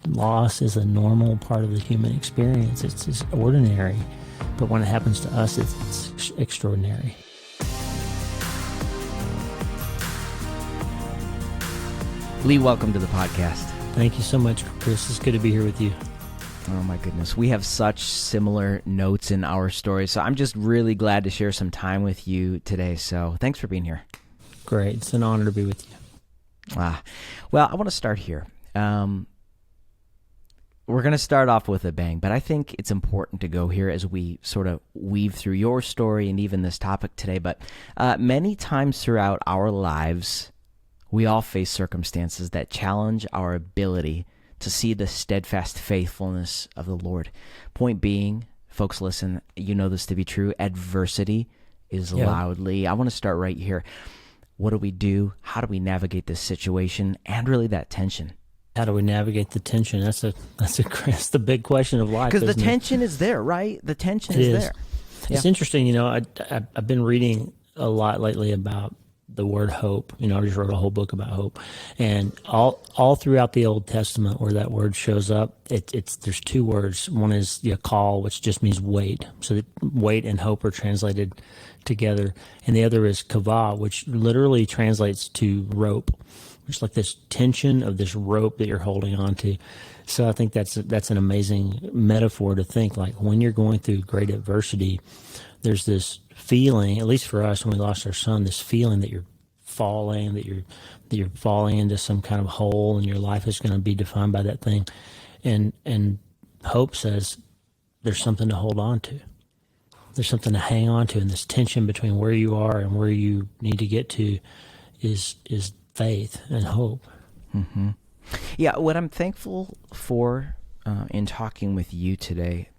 loss is a normal part of the human experience. It's ordinary, but when it happens to us, it's extraordinary. Lee, welcome to the podcast. Thank you so much, Chris. It's good to be here with you. Oh my goodness. We have such similar notes in our stories. So I'm just really glad to share some time with you today. So thanks for being here. Great. It's an honor to be with you. Well, I want to start here. We're going to start off with a bang, but I think it's important to go here as we sort of weave through your story and even this topic today. But many times throughout our lives, we all face circumstances that challenge our ability to see the steadfast faithfulness of the Lord. Point being, folks, listen, you know this to be true. Adversity is loudly. I want to start right here. What do we do? How do we navigate this situation and really that tension? How do we navigate the tension? That's the big question of life. Because the tension is there, right? The tension is there. It's interesting. You know, I've been reading a lot lately about the word hope. You know, I just wrote a whole book about hope, and all throughout the Old Testament where that word shows up, there's two words. One is yakal, which just means wait. So wait and hope are translated together, and the other is kavah, which literally translates to rope, which is like this tension of this rope that you're holding on to. So I think that's an amazing metaphor to think, like when you're going through great adversity, there's this feeling, at least for us when we lost our son, this feeling that you're falling, that you're falling into some kind of hole, and your life is going to be defined by that thing. And hope says there's something to hold on to. There's something to hang on to, and this tension between where you are and where you need to get to is faith and hope. Mm-hmm. Yeah, what I'm thankful for in talking with you today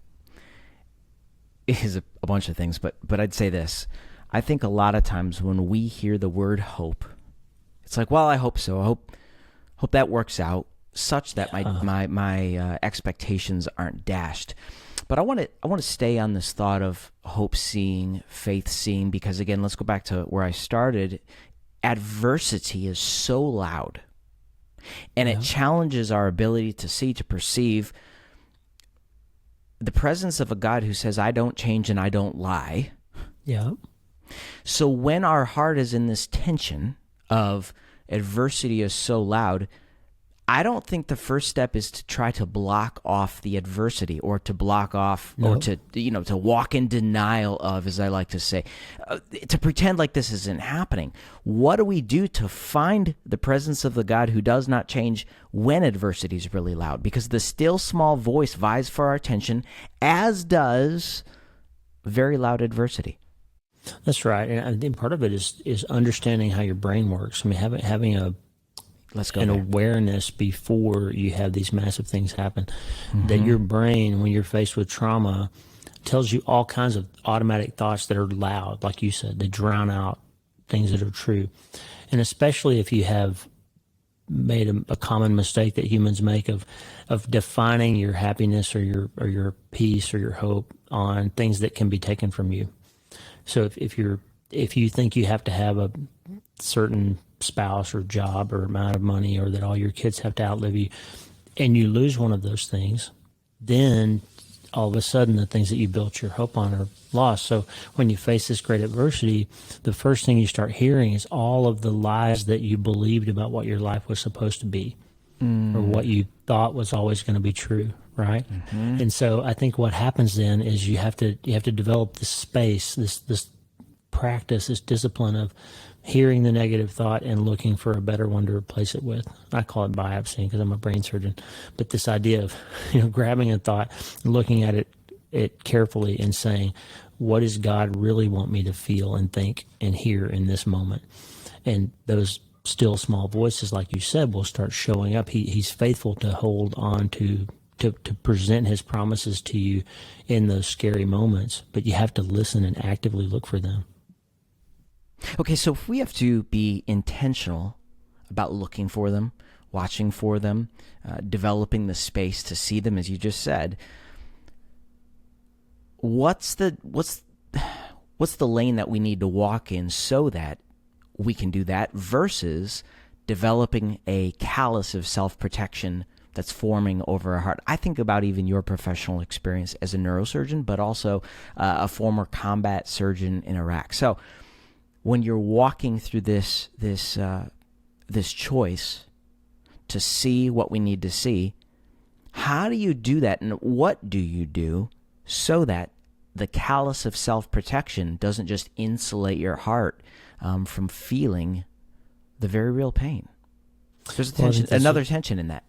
is a bunch of things, but I'd say this. I think a lot of times when we hear the word hope, it's like, well, I hope so. I hope that works out such that my expectations aren't dashed. But I want to stay on this thought of hope seeing, faith seeing, because again, let's go back to where I started. Adversity is so loud, and it challenges our ability to see, to perceive the presence of a God who says, I don't change and I don't lie. Yeah. So when our heart is in this tension of adversity is so loud, I don't think the first step is to try to block off the adversity or to block off or to walk in denial of, as I like to say, to pretend like this isn't happening. What do we do to find the presence of the God who does not change when adversity is really loud? Because the still small voice vies for our attention, as does very loud adversity. That's right. And I think part of it is understanding how your brain works. I mean, having an awareness before you have these massive things happen, that your brain, when you're faced with trauma, tells you all kinds of automatic thoughts that are loud, like you said. They drown out things that are true. And especially if you have made a common mistake that humans make of defining your happiness or your peace or your hope on things that can be taken from you. So if you think you have to have a certain spouse or job or amount of money, or that all your kids have to outlive you, and you lose one of those things, then all of a sudden the things that you built your hope on are lost. So when you face this great adversity, the first thing you start hearing is all of the lies that you believed about what your life was supposed to be, or what you thought was always going to be true, right? And so I think what happens then is you have to develop this space, this practice, this discipline of hearing the negative thought and looking for a better one to replace it with. I call it biopsying because I'm a brain surgeon. But this idea of grabbing a thought, looking at it carefully and saying, what does God really want me to feel and think and hear in this moment? And those still small voices, like you said, will start showing up. He's faithful to hold on to present his promises to you in those scary moments, but you have to listen and actively look for them. Okay, so if we have to be intentional about looking for them, watching for them, developing the space to see them, as you just said, what's the lane that we need to walk in so that we can do that versus developing a callus of self-protection that's forming over our heart. I think about even your professional experience as a neurosurgeon, but also a former combat surgeon in Iraq. So when you're walking through this choice to see what we need to see, how do you do that, and what do you do so that the callus of self-protection doesn't just insulate your heart from feeling the very real pain? There's another tension in that.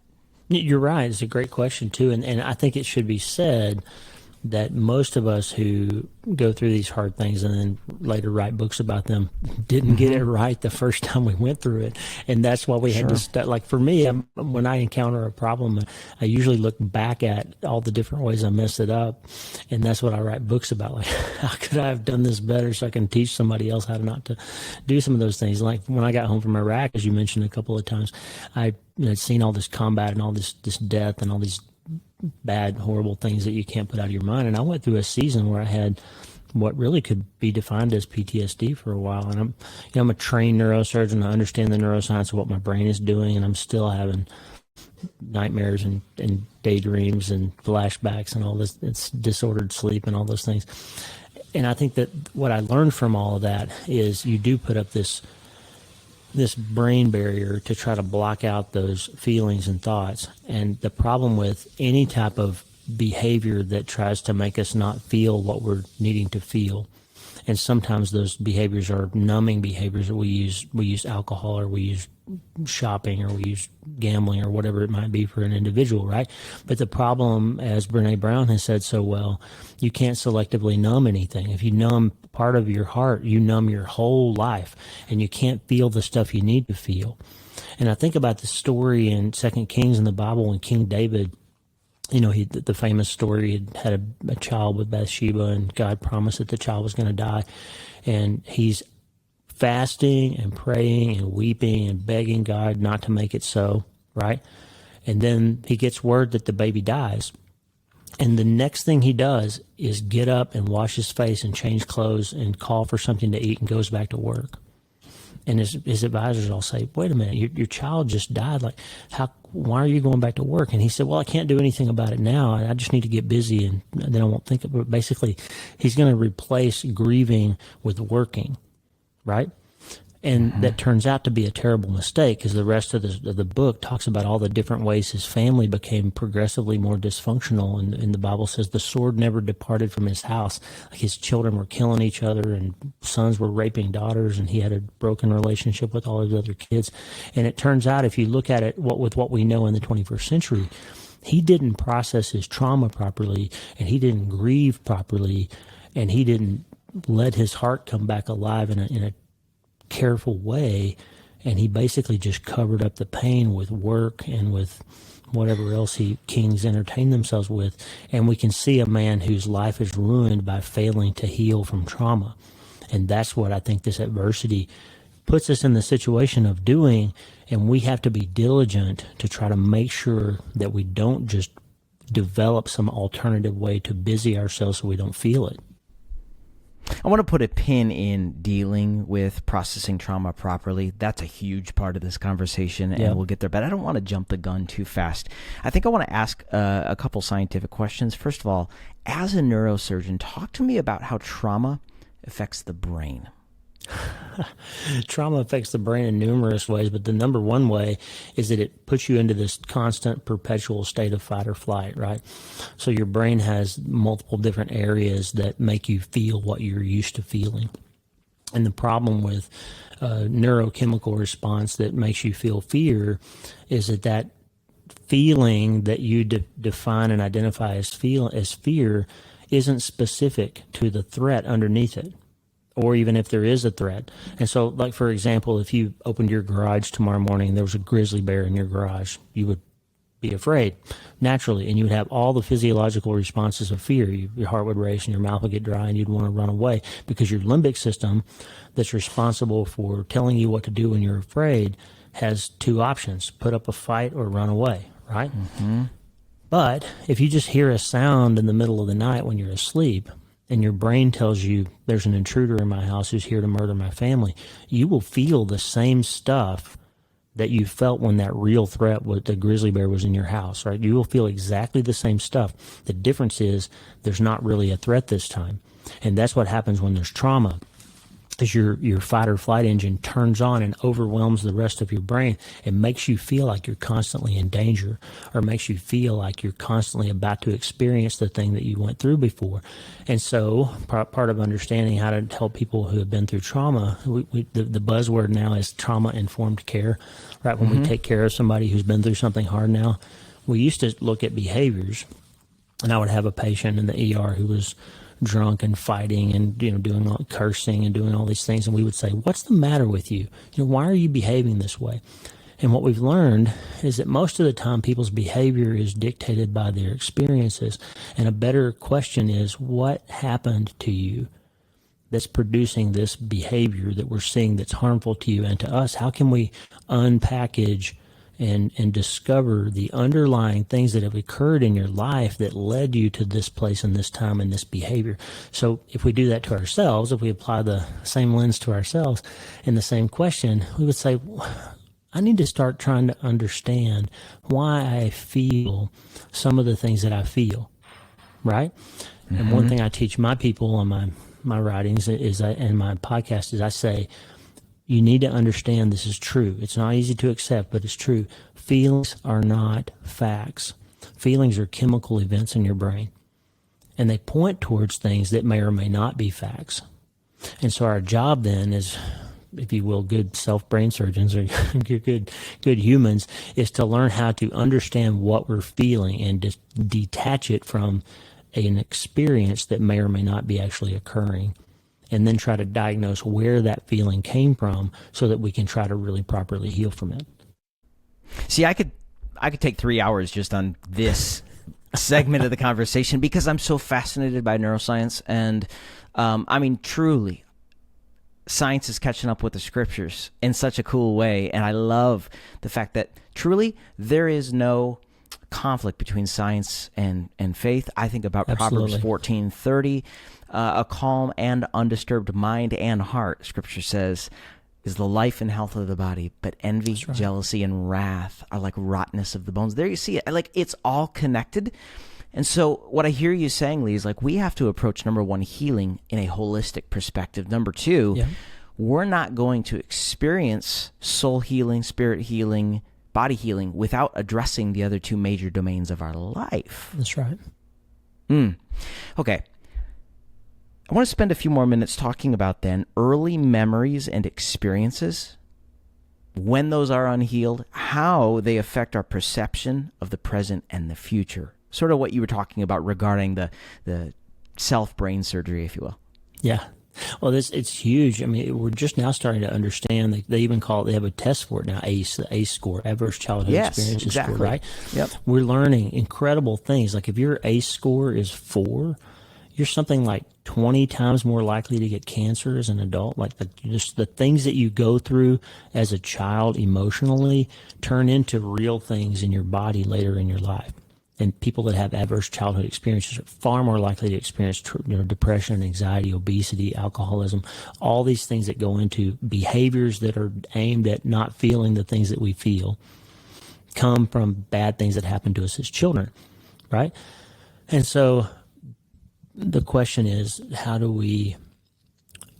You're right. It's a great question, too. And I think it should be said that most of us who go through these hard things and then later write books about them didn't get it right the first time we went through it. And that's why we had to start. Like for me, when I encounter a problem, I usually look back at all the different ways I messed it up. And that's what I write books about. Like, how could I have done this better so I can teach somebody else how to not to do some of those things? Like when I got home from Iraq, as you mentioned a couple of times, I'd seen all this combat and all this death and all these bad, horrible things that you can't put out of your mind. And I went through a season where I had what really could be defined as PTSD for a while. And I'm a trained neurosurgeon. I understand the neuroscience of what my brain is doing, and I'm still having nightmares and daydreams and flashbacks and all this. It's disordered sleep and all those things. And I think that what I learned from all of that is you do put up this brain barrier to try to block out those feelings and thoughts. And the problem with any type of behavior that tries to make us not feel what we're needing to feel, and sometimes those behaviors are numbing behaviors that we use alcohol, or we use shopping, or we use gambling, or whatever it might be for an individual, right? But the problem, as Brene Brown has said so well, you can't selectively numb anything. If you numb part of your heart, you numb your whole life, and you can't feel the stuff you need to feel. And I think about the story in 2 Kings in the Bible when King David, the famous story, he had a child with Bathsheba, and God promised that the child was going to die. And he's fasting and praying and weeping and begging God not to make it so, right? And then he gets word that the baby dies. And the next thing he does is get up and wash his face and change clothes and call for something to eat and goes back to work. And his advisors all say, wait a minute, your child just died. Like, why are you going back to work? And he said, well, I can't do anything about it now. I just need to get busy, and then I won't think of it. Basically, he's going to replace grieving with working, right? And that turns out to be a terrible mistake, because the rest of the book talks about all the different ways his family became progressively more dysfunctional. And the Bible says the sword never departed from his house. Like, his children were killing each other, and sons were raping daughters, and he had a broken relationship with all his other kids. And it turns out, if you look at it with what we know in the 21st century, he didn't process his trauma properly, and he didn't grieve properly, and he didn't let his heart come back alive in a careful way, and he basically just covered up the pain with work and with whatever else kings entertain themselves with. And we can see a man whose life is ruined by failing to heal from trauma. And that's what I think this adversity puts us in the situation of doing, and we have to be diligent to try to make sure that we don't just develop some alternative way to busy ourselves so we don't feel it. I want to put a pin in dealing with processing trauma properly. That's a huge part of this conversation, and we'll get there. But I don't want to jump the gun too fast. I think I want to ask a couple scientific questions. First of all, as a neurosurgeon, talk to me about how trauma affects the brain. Trauma affects the brain in numerous ways, but the number one way is that it puts you into this constant, perpetual state of fight or flight, right? So your brain has multiple different areas that make you feel what you're used to feeling. And the problem with neurochemical response that makes you feel fear is that feeling that you define and identify as fear isn't specific to the threat underneath it, or even if there is a threat. And so, like, for example, if you opened your garage tomorrow morning and there was a grizzly bear in your garage, you would be afraid naturally, and you would have all the physiological responses of fear. Your heart would race and your mouth would get dry and you'd want to run away, because your limbic system that's responsible for telling you what to do when you're afraid has two options: put up a fight or run away, right? Mm-hmm. But if you just hear a sound in the middle of the night when you're asleep, and your brain tells you there's an intruder in my house who's here to murder my family, you will feel the same stuff that you felt when that real threat with the grizzly bear was in your house, right? You will feel exactly the same stuff. The difference is there's not really a threat this time. And that's what happens when there's trauma, is your fight or flight engine turns on and overwhelms the rest of your brain. It makes you feel like you're constantly in danger, or makes you feel like you're constantly about to experience the thing that you went through before. And so part of understanding how to help people who have been through trauma, the buzzword now is trauma-informed care, right? When we take care of somebody who's been through something hard now, we used to look at behaviors, and I would have a patient in the ER who was drunk and fighting and doing all, cursing and doing all these things, and we would say, what's the matter with you? Why are you behaving this way? And what we've learned is that most of the time people's behavior is dictated by their experiences, and a better question is, what happened to you that's producing this behavior that we're seeing that's harmful to you and to us? How can we unpackage and discover the underlying things that have occurred in your life that led you to this place and this time and this behavior? So if we do that to ourselves, if we apply the same lens to ourselves in the same question, we would say, I need to start trying to understand why I feel some of the things that I feel, right? And one thing I teach my people on my writings and my podcast is I say, you need to understand this is true. It's not easy to accept, but it's true. Feelings are not facts. Feelings are chemical events in your brain, and they point towards things that may or may not be facts. And so our job then is, if you will, good self-brain surgeons or good humans, is to learn how to understand what we're feeling and detach it from an experience that may or may not be actually occurring, and then try to diagnose where that feeling came from so that we can try to really properly heal from it. See, I could take 3 hours just on this segment of the conversation because I'm so fascinated by neuroscience. And I mean, truly, science is catching up with the scriptures in such a cool way. And I love the fact that truly there is no conflict between science and faith. I think about Absolutely. Proverbs 14:30. A calm and undisturbed mind and heart, Scripture says, is the life and health of the body, but envy, jealousy, and wrath are like rottenness of the bones. There you see it. Like, it's all connected. And so what I hear you saying, Lee, is like we have to approach, number one, healing in a holistic perspective. Number two, we're not going to experience soul healing, spirit healing, body healing without addressing the other two major domains of our life. That's right. Okay. I want to spend a few more minutes talking about then early memories and experiences, when those are unhealed, how they affect our perception of the present and the future. Sort of what you were talking about regarding the self-brain surgery, if you will. Yeah. Well, it's huge. I mean, we're just now starting to understand. They even call it, they have a test for it now, ACE, the ACE score, Adverse Childhood Experiences score, right? Yep. We're learning incredible things. Like if your ACE score is 4, you're something like 20 times more likely to get cancer as an adult. Like just the things that you go through as a child emotionally turn into real things in your body later in your life. And people that have adverse childhood experiences are far more likely to experience depression, anxiety, obesity, alcoholism, all these things that go into behaviors that are aimed at not feeling the things that we feel come from bad things that happen to us as children, right? And so the question is, how do we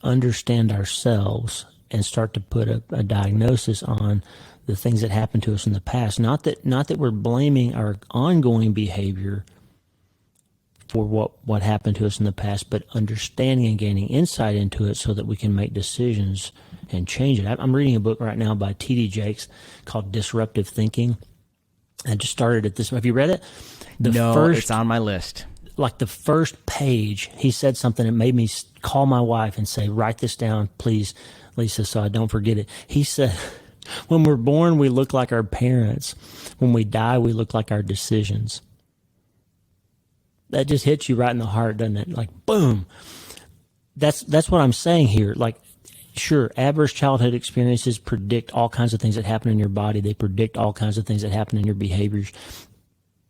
understand ourselves and start to put a diagnosis on the things that happened to us in the past? Not that we're blaming our ongoing behavior for what happened to us in the past, but understanding and gaining insight into it so that we can make decisions and change it. I'm reading a book right now by T.D. Jakes called Disruptive Thinking. I just started at this. Have you read it? It's on my list. Like the first page, he said something that made me call my wife and say, write this down, please, Lisa, so I don't forget it. He said, when we're born, we look like our parents. When we die, we look like our decisions. That just hits you right in the heart, doesn't it? Like, boom. That's what I'm saying here. Like, sure, adverse childhood experiences predict all kinds of things that happen in your body. They predict all kinds of things that happen in your behaviors.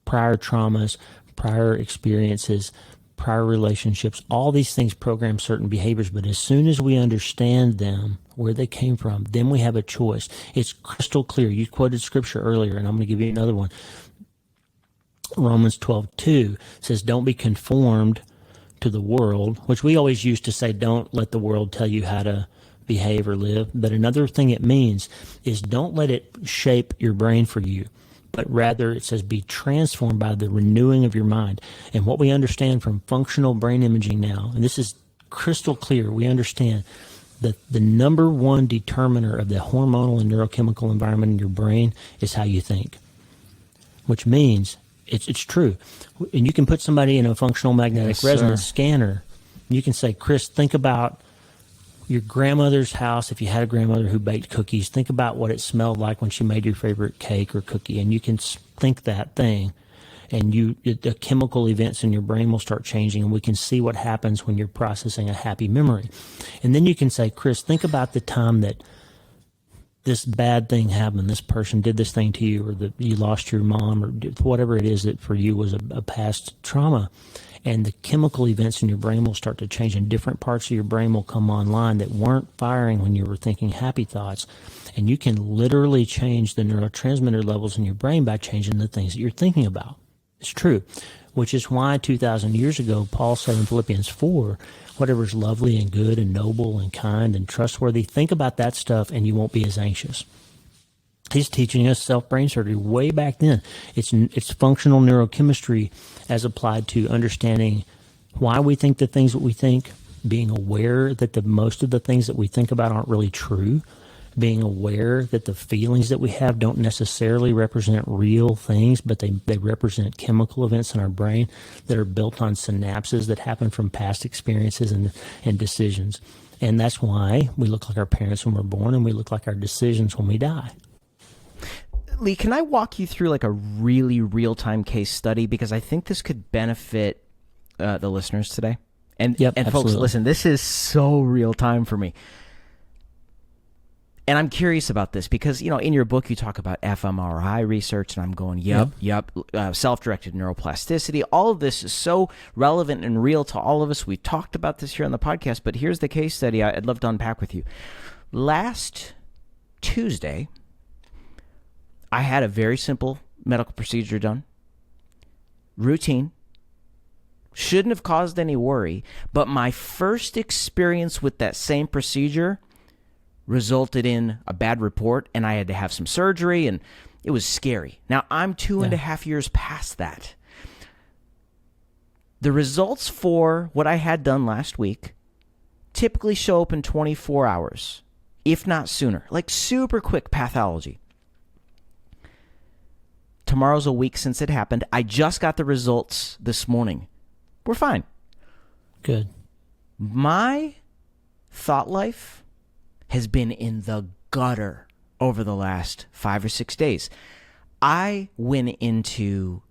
Prior traumas, prior experiences prior relationships, all these things program certain behaviors. But as soon as we understand them, where they came from, then we have a choice. It's crystal clear. You quoted scripture earlier, and I'm going to give you another one. Romans 12:2 says, don't be conformed to the world, which we always used to say, don't let the world tell you how to behave or live. But another thing it means is don't let it shape your brain for you, but rather it says be transformed by the renewing of your mind. And what we understand from functional brain imaging now, and this is crystal clear, we understand that the number one determiner of the hormonal and neurochemical environment in your brain is how you think, which means it's true. And you can put somebody in a functional magnetic resonance scanner. You can say, Chris, think about your grandmother's house. If you had a grandmother who baked cookies, think about what it smelled like when she made your favorite cake or cookie. And you can think that thing, and the chemical events in your brain will start changing, and we can see what happens when you're processing a happy memory. And then you can say, Chris, think about the time that this bad thing happened, this person did this thing to you, or that you lost your mom, or whatever it is that for you was a past trauma. And the chemical events in your brain will start to change, and different parts of your brain will come online that weren't firing when you were thinking happy thoughts. And you can literally change the neurotransmitter levels in your brain by changing the things that you're thinking about. It's true, which is why 2,000 years ago, Paul said in Philippians 4, whatever is lovely and good and noble and kind and trustworthy, think about that stuff and you won't be as anxious. He's teaching us self-brain surgery way back then. It's functional neurochemistry as applied to understanding why we think the things that we think, being aware that most of the things that we think about aren't really true, being aware that the feelings that we have don't necessarily represent real things, but they represent chemical events in our brain that are built on synapses that happen from past experiences and decisions. And that's why we look like our parents when we're born, and we look like our decisions when we die. Lee, can I walk you through like a really real-time case study? Because I think this could benefit the listeners today. And folks, listen, this is so real-time for me. And I'm curious about this because, in your book, you talk about fMRI research, and I'm going, yep, self-directed neuroplasticity. All of this is so relevant and real to all of us. We've talked about this here on the podcast, but here's the case study I'd love to unpack with you. Last Tuesday, I had a very simple medical procedure done. Routine. Shouldn't have caused any worry, but my first experience with that same procedure resulted in a bad report, and I had to have some surgery, and it was scary. Now, I'm 2.5 years past that. The results for what I had done last week typically show up in 24 hours, if not sooner, like super quick pathology. Tomorrow's a week since it happened. I just got the results this morning. We're fine. Good. My thought life has been in the gutter over the last 5 or 6 days. I went into,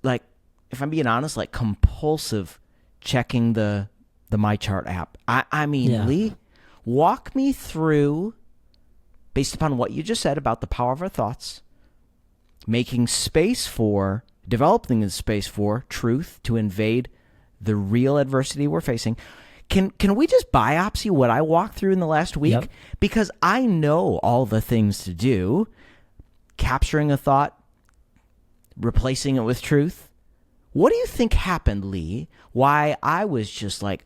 like, if I'm being honest, like compulsive checking the MyChart app. I mean, Lee, walk me through, based upon what you just said about the power of our thoughts, developing the space for truth to invade the real adversity we're facing. Can we just biopsy what I walked through in the last week? Yep. Because I know all the things to do. Capturing a thought, replacing it with truth. What do you think happened, Lee? Why I was just like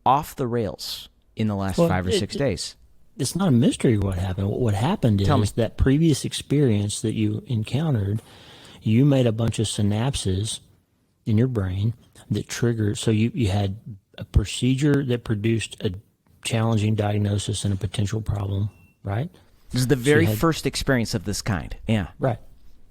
off the rails in the last 5 or 6 days? It's not a mystery what happened. What happened is that previous experience that you encountered, you made a bunch of synapses in your brain that triggered. So you had a procedure that produced a challenging diagnosis and a potential problem, right? This is the very first experience of this kind. Yeah. Right.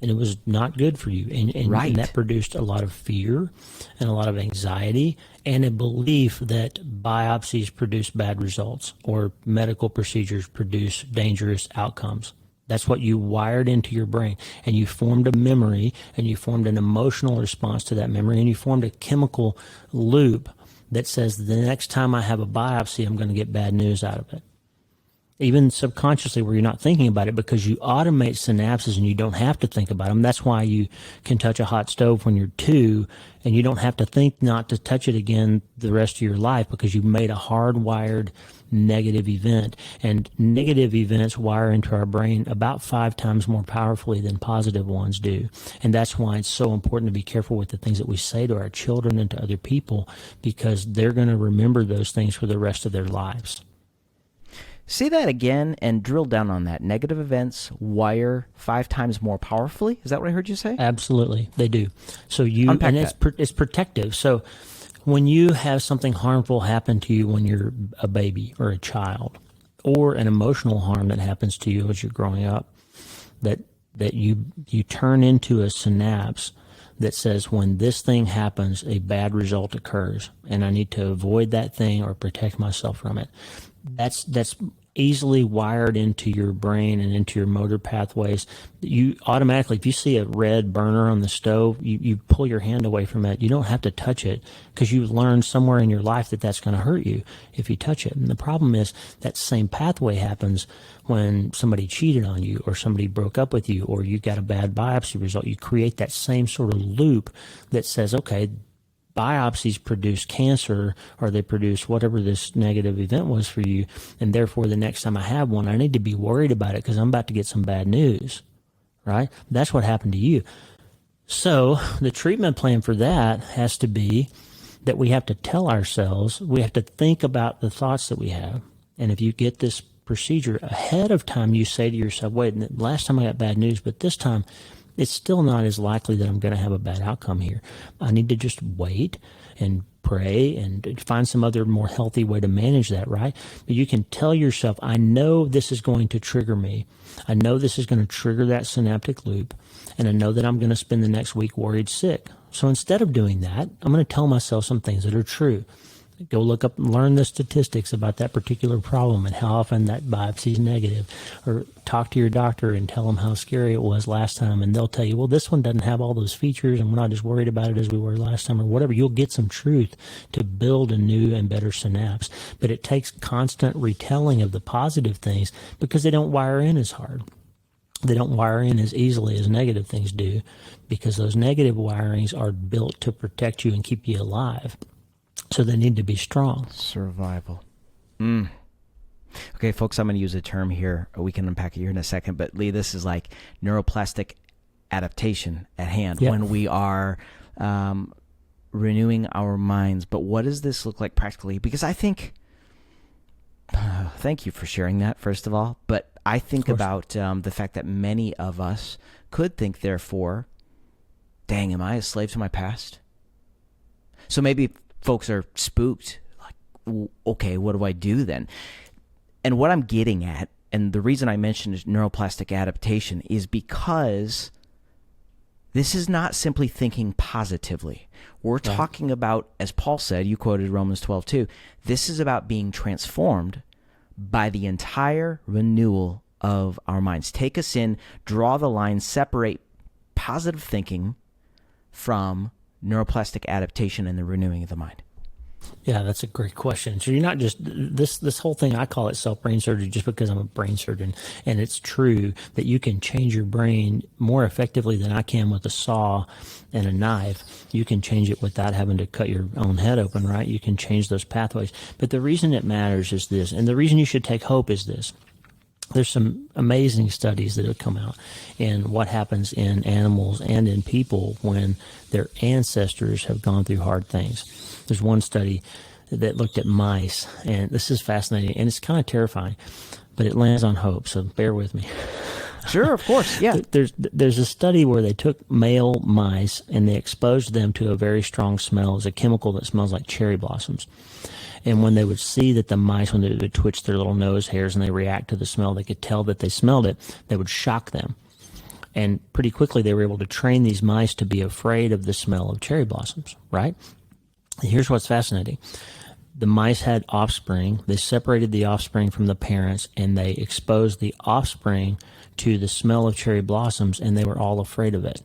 And it was not good for you. And that produced a lot of fear and a lot of anxiety and a belief that biopsies produce bad results or medical procedures produce dangerous outcomes. That's what you wired into your brain. And you formed a memory, and you formed an emotional response to that memory, and you formed a chemical loop that says the next time I have a biopsy, I'm going to get bad news out of it. even subconsciously where you're not thinking about it, because you automate synapses and you don't have to think about them. That's why you can touch a hot stove when you're 2 and you don't have to think not to touch it again the rest of your life, because you've made a hardwired negative event. And negative events wire into our brain about 5 times more powerfully than positive ones do. And that's why it's so important to be careful with the things that we say to our children and to other people, because they're going to remember those things for the rest of their lives. Say that again and drill down on that. Negative events wire 5 times more powerfully? Is that what I heard you say? Absolutely, they do. So Unpack it's protective. So when you have something harmful happen to you when you're a baby or a child, or an emotional harm that happens to you as you're growing up, that you turn into a synapse that says, when this thing happens, a bad result occurs, and I need to avoid that thing or protect myself from it. That's easily wired into your brain and into your motor pathways. You automatically, if you see a red burner on the stove, you pull your hand away from it. You don't have to touch it, because you've learned somewhere in your life that that's going to hurt you if you touch it. And the problem is that same pathway happens when somebody cheated on you, or somebody broke up with you, or you got a bad biopsy result. You create that same sort of loop that says, okay, biopsies produce cancer, or they produce whatever this negative event was for you, and therefore the next time I have one, I need to be worried about it because I'm about to get some bad news, right? That's what happened to you. So the treatment plan for that has to be that we have to tell ourselves, we have to think about the thoughts that we have. And if you get this procedure ahead of time, you say to yourself, wait, last time I got bad news, but this time it's still not as likely that I'm going to have a bad outcome here. I need to just wait and pray and find some other more healthy way to manage that, right? But you can tell yourself, I know this is going to trigger me. I know this is going to trigger that synaptic loop, and I know that I'm going to spend the next week worried sick. So instead of doing that, I'm going to tell myself some things that are true. Go look up and learn the statistics about that particular problem and how often that biopsy is negative. Or talk to your doctor and tell them how scary it was last time, and they'll tell you, well, this one doesn't have all those features and we're not as worried about it as we were last time, or whatever. You'll get some truth to build a new and better synapse. But it takes constant retelling of the positive things, because they don't wire in as hard. They don't wire in as easily as negative things do, because those negative wirings are built to protect you and keep you alive. So they need to be strong. Survival. Okay, folks, I'm going to use a term here. We can unpack it here in a second. But, Lee, this is like neuroplastic adaptation at hand. Yep. When we are renewing our minds. But what does this look like practically? Because I think, thank you for sharing that, first of all. But I think about the fact that many of us could think, therefore, dang, am I a slave to my past? So maybe folks are spooked, like, okay, what do I do then? And what I'm getting at, and the reason I mentioned neuroplastic adaptation, is because this is not simply thinking positively. We're talking about, as Paul said, you quoted Romans 12:2, this is about being transformed by the entire renewal of our minds. Take us in, draw the line, separate positive thinking from neuroplastic adaptation and the renewing of the mind. Yeah, that's a great question. So you're not just, this whole thing, I call it self-brain surgery just because I'm a brain surgeon, and it's true that you can change your brain more effectively than I can with a saw and a knife. You can change it without having to cut your own head open, right? You can change those pathways. But the reason it matters is this, and the reason you should take hope is this. There's some amazing studies that have come out in what happens in animals and in people when their ancestors have gone through hard things. There's one study that looked at mice, and this is fascinating, and it's kind of terrifying, but it lands on hope, so bear with me. Sure, of course, yeah. There's a study where they took male mice and they exposed them to a very strong smell. It's a chemical that smells like cherry blossoms. And when they would see that the mice, when they would twitch their little nose hairs and they react to the smell, they could tell that they smelled it, they would shock them. And pretty quickly they were able to train these mice to be afraid of the smell of cherry blossoms, right? And here's what's fascinating. The mice had offspring. They separated the offspring from the parents, and they exposed the offspring to the smell of cherry blossoms, and they were all afraid of it.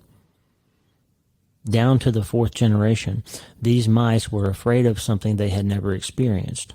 Down to the 4th generation, these mice were afraid of something they had never experienced.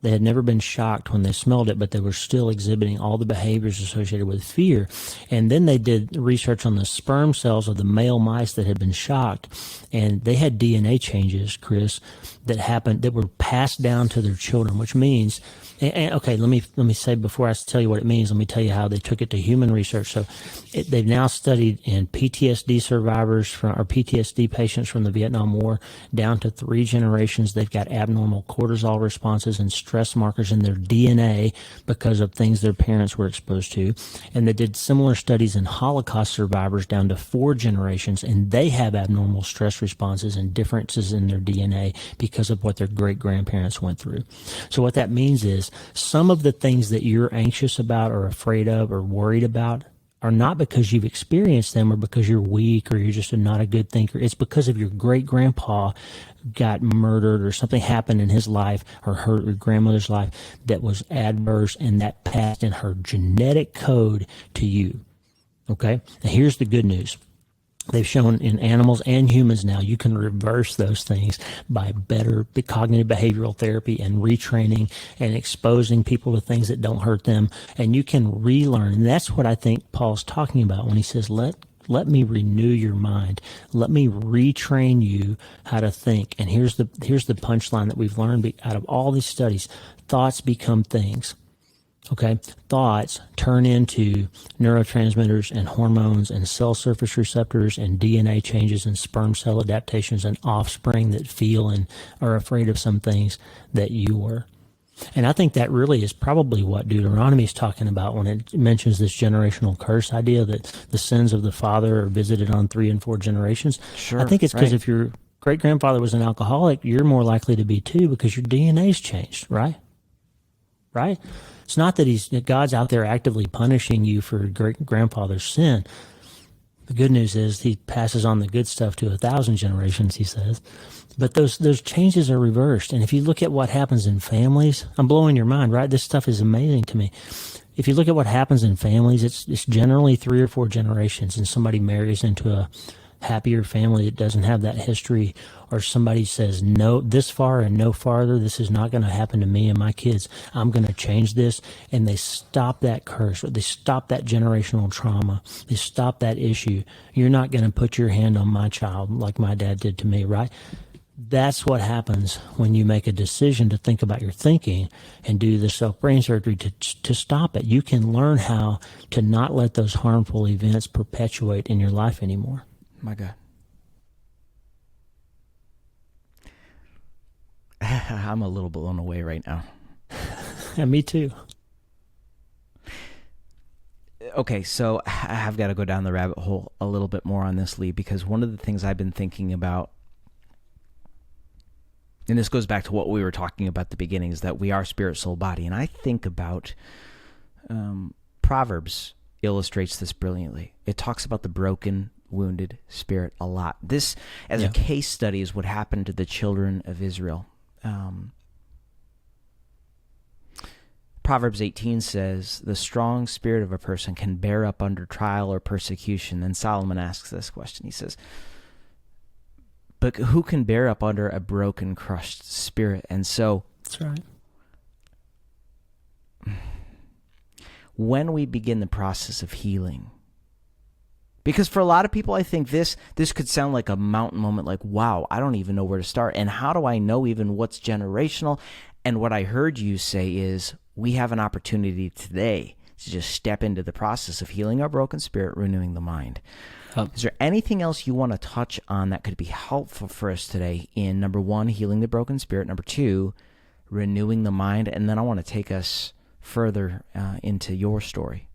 They had never been shocked when they smelled it, but they were still exhibiting all the behaviors associated with fear. And then they did research on the sperm cells of the male mice that had been shocked, and they had DNA changes, Chris, that happened, that were passed down to their children, which means, and okay, let me say, before I tell you what it means, let me tell you how they took it to human research. So they've now studied in PTSD survivors or PTSD patients from the Vietnam War down to 3 generations. They've got abnormal cortisol responses and stress markers in their DNA because of things their parents were exposed to. And they did similar studies in Holocaust survivors down to 4 generations, and they have abnormal stress responses and differences in their DNA because of what their great-grandparents went through. So what that means is some of the things that you're anxious about or afraid of or worried about are not because you've experienced them or because you're weak or you're just not a good thinker. It's because of your great-grandpa got murdered or something happened in his life or her grandmother's life that was adverse, and that passed in her genetic code to you. Okay? Now here's the good news. They've shown in animals and humans now you can reverse those things by better cognitive behavioral therapy and retraining and exposing people to things that don't hurt them. And you can relearn. And that's what I think Paul's talking about when he says, let me renew your mind. Let me retrain you how to think. And here's the punchline that we've learned out of all these studies. Thoughts become things. Okay, thoughts turn into neurotransmitters and hormones and cell surface receptors and DNA changes and sperm cell adaptations and offspring that feel and are afraid of some things that you were. And I think that really is probably what Deuteronomy is talking about when it mentions this generational curse idea that the sins of the father are visited on 3 and 4 generations. Sure, I think it's because right. if your great-grandfather was an alcoholic, you're more likely to be too because your DNA's changed, right? Right? It's not that God's out there actively punishing you for great-grandfather's sin. The good news is he passes on the good stuff to 1,000 generations, he says. But those changes are reversed. And if you look at what happens in families, I'm blowing your mind, right? This stuff is amazing to me. If you look at what happens in families, it's generally 3 or 4 generations, and somebody marries into a happier family that doesn't have that history, or somebody says no this far and no farther, this is not going to happen to me and my kids, I'm going to change this, and they stop that curse, or they stop that generational trauma, they stop that issue. You're not going to put your hand on my child like my dad did to me, right? That's what happens when you make a decision to think about your thinking and do the self-brain surgery to stop it. You can learn how to not let those harmful events perpetuate in your life anymore. My God. I'm a little blown away right now. Yeah, me too. Okay, so I've got to go down the rabbit hole a little bit more on this, Lee, because one of the things I've been thinking about, and this goes back to what we were talking about at the beginning, is that we are spirit, soul, body. And I think about Proverbs illustrates this brilliantly. It talks about the broken, wounded spirit a lot. This, as a case study, is what happened to the children of Israel. Proverbs 18 says, the strong spirit of a person can bear up under trial or persecution. Then Solomon asks this question. He says, but who can bear up under a broken, crushed spirit? And so, that's right. When we begin the process of healing, because for a lot of people, I think this could sound like a mountain moment, like, wow, I don't even know where to start. And how do I know even what's generational? And what I heard you say is we have an opportunity today to just step into the process of healing our broken spirit, renewing the mind. Is there anything else you want to touch on that could be helpful for us today in, number 1, healing the broken spirit, number 2, renewing the mind, and then I want to take us further into your story?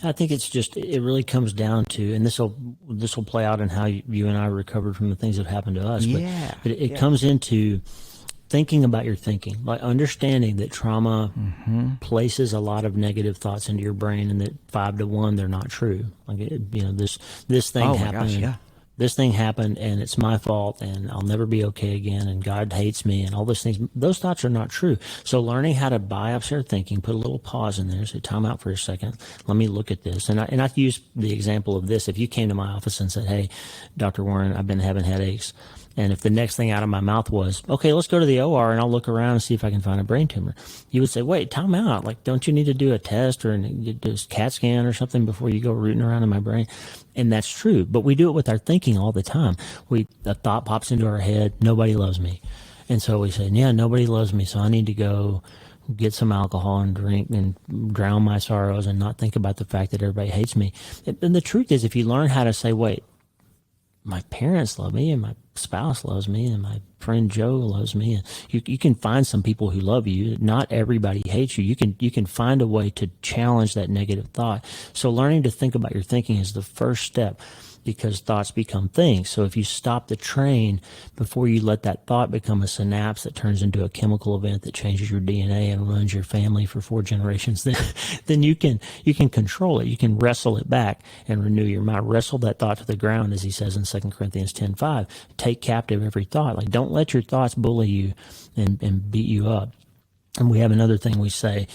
I think it really comes down to, and this will play out in how you and I recovered from the things that happened to us. Yeah. But it comes into thinking about your thinking, like understanding that trauma places a lot of negative thoughts into your brain, and that 5 to 1 they're not true. Like this thing happened. This thing happened, and it's my fault, and I'll never be okay again, and God hates me, and all those things. Those thoughts are not true. So learning how to biopsy our thinking, put a little pause in there, say, time out for a second. Let me look at this. And I use the example of this. If you came to my office and said, hey, Dr. Warren, I've been having headaches. And if the next thing out of my mouth was, okay, let's go to the OR and I'll look around and see if I can find a brain tumor, you would say, wait, time out. Like, don't you need to do a test or a CAT scan or something before you go rooting around in my brain? And that's true. But we do it with our thinking all the time. A thought pops into our head, nobody loves me. And so we say, yeah, nobody loves me, so I need to go get some alcohol and drink and drown my sorrows and not think about the fact that everybody hates me. And the truth is, if you learn how to say, wait, my parents love me and my spouse loves me and my friend Joe loves me, and you can find some people who love you. Not everybody hates you. You can find a way to challenge that negative thought. So learning to think about your thinking is the first step, because thoughts become things. So if you stop the train before you let that thought become a synapse that turns into a chemical event that changes your DNA and ruins your family for 4 generations, then you can control it. You can wrestle it back and renew your mind. Wrestle that thought to the ground, as he says in 2 Corinthians 10:5. Take captive every thought. Like, don't let your thoughts bully you and beat you up. And we have another thing we say: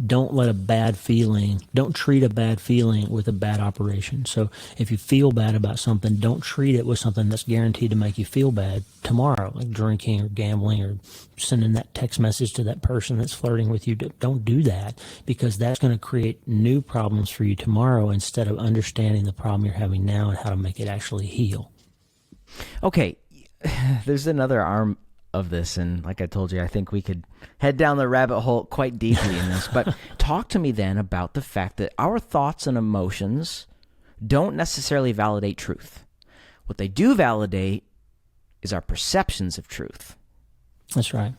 don't treat a bad feeling with a bad operation. So if you feel bad about something, don't treat it with something that's guaranteed to make you feel bad tomorrow, like drinking or gambling or sending that text message to that person that's flirting with you. Don't do that, because that's going to create new problems for you tomorrow instead of understanding the problem you're having now and how to make it actually heal. Okay, there's another arm of this, and like I told you, I think we could head down the rabbit hole quite deeply in this, but talk to me then about the fact that our thoughts and emotions don't necessarily validate truth. What they do validate is our perceptions of truth. That's right.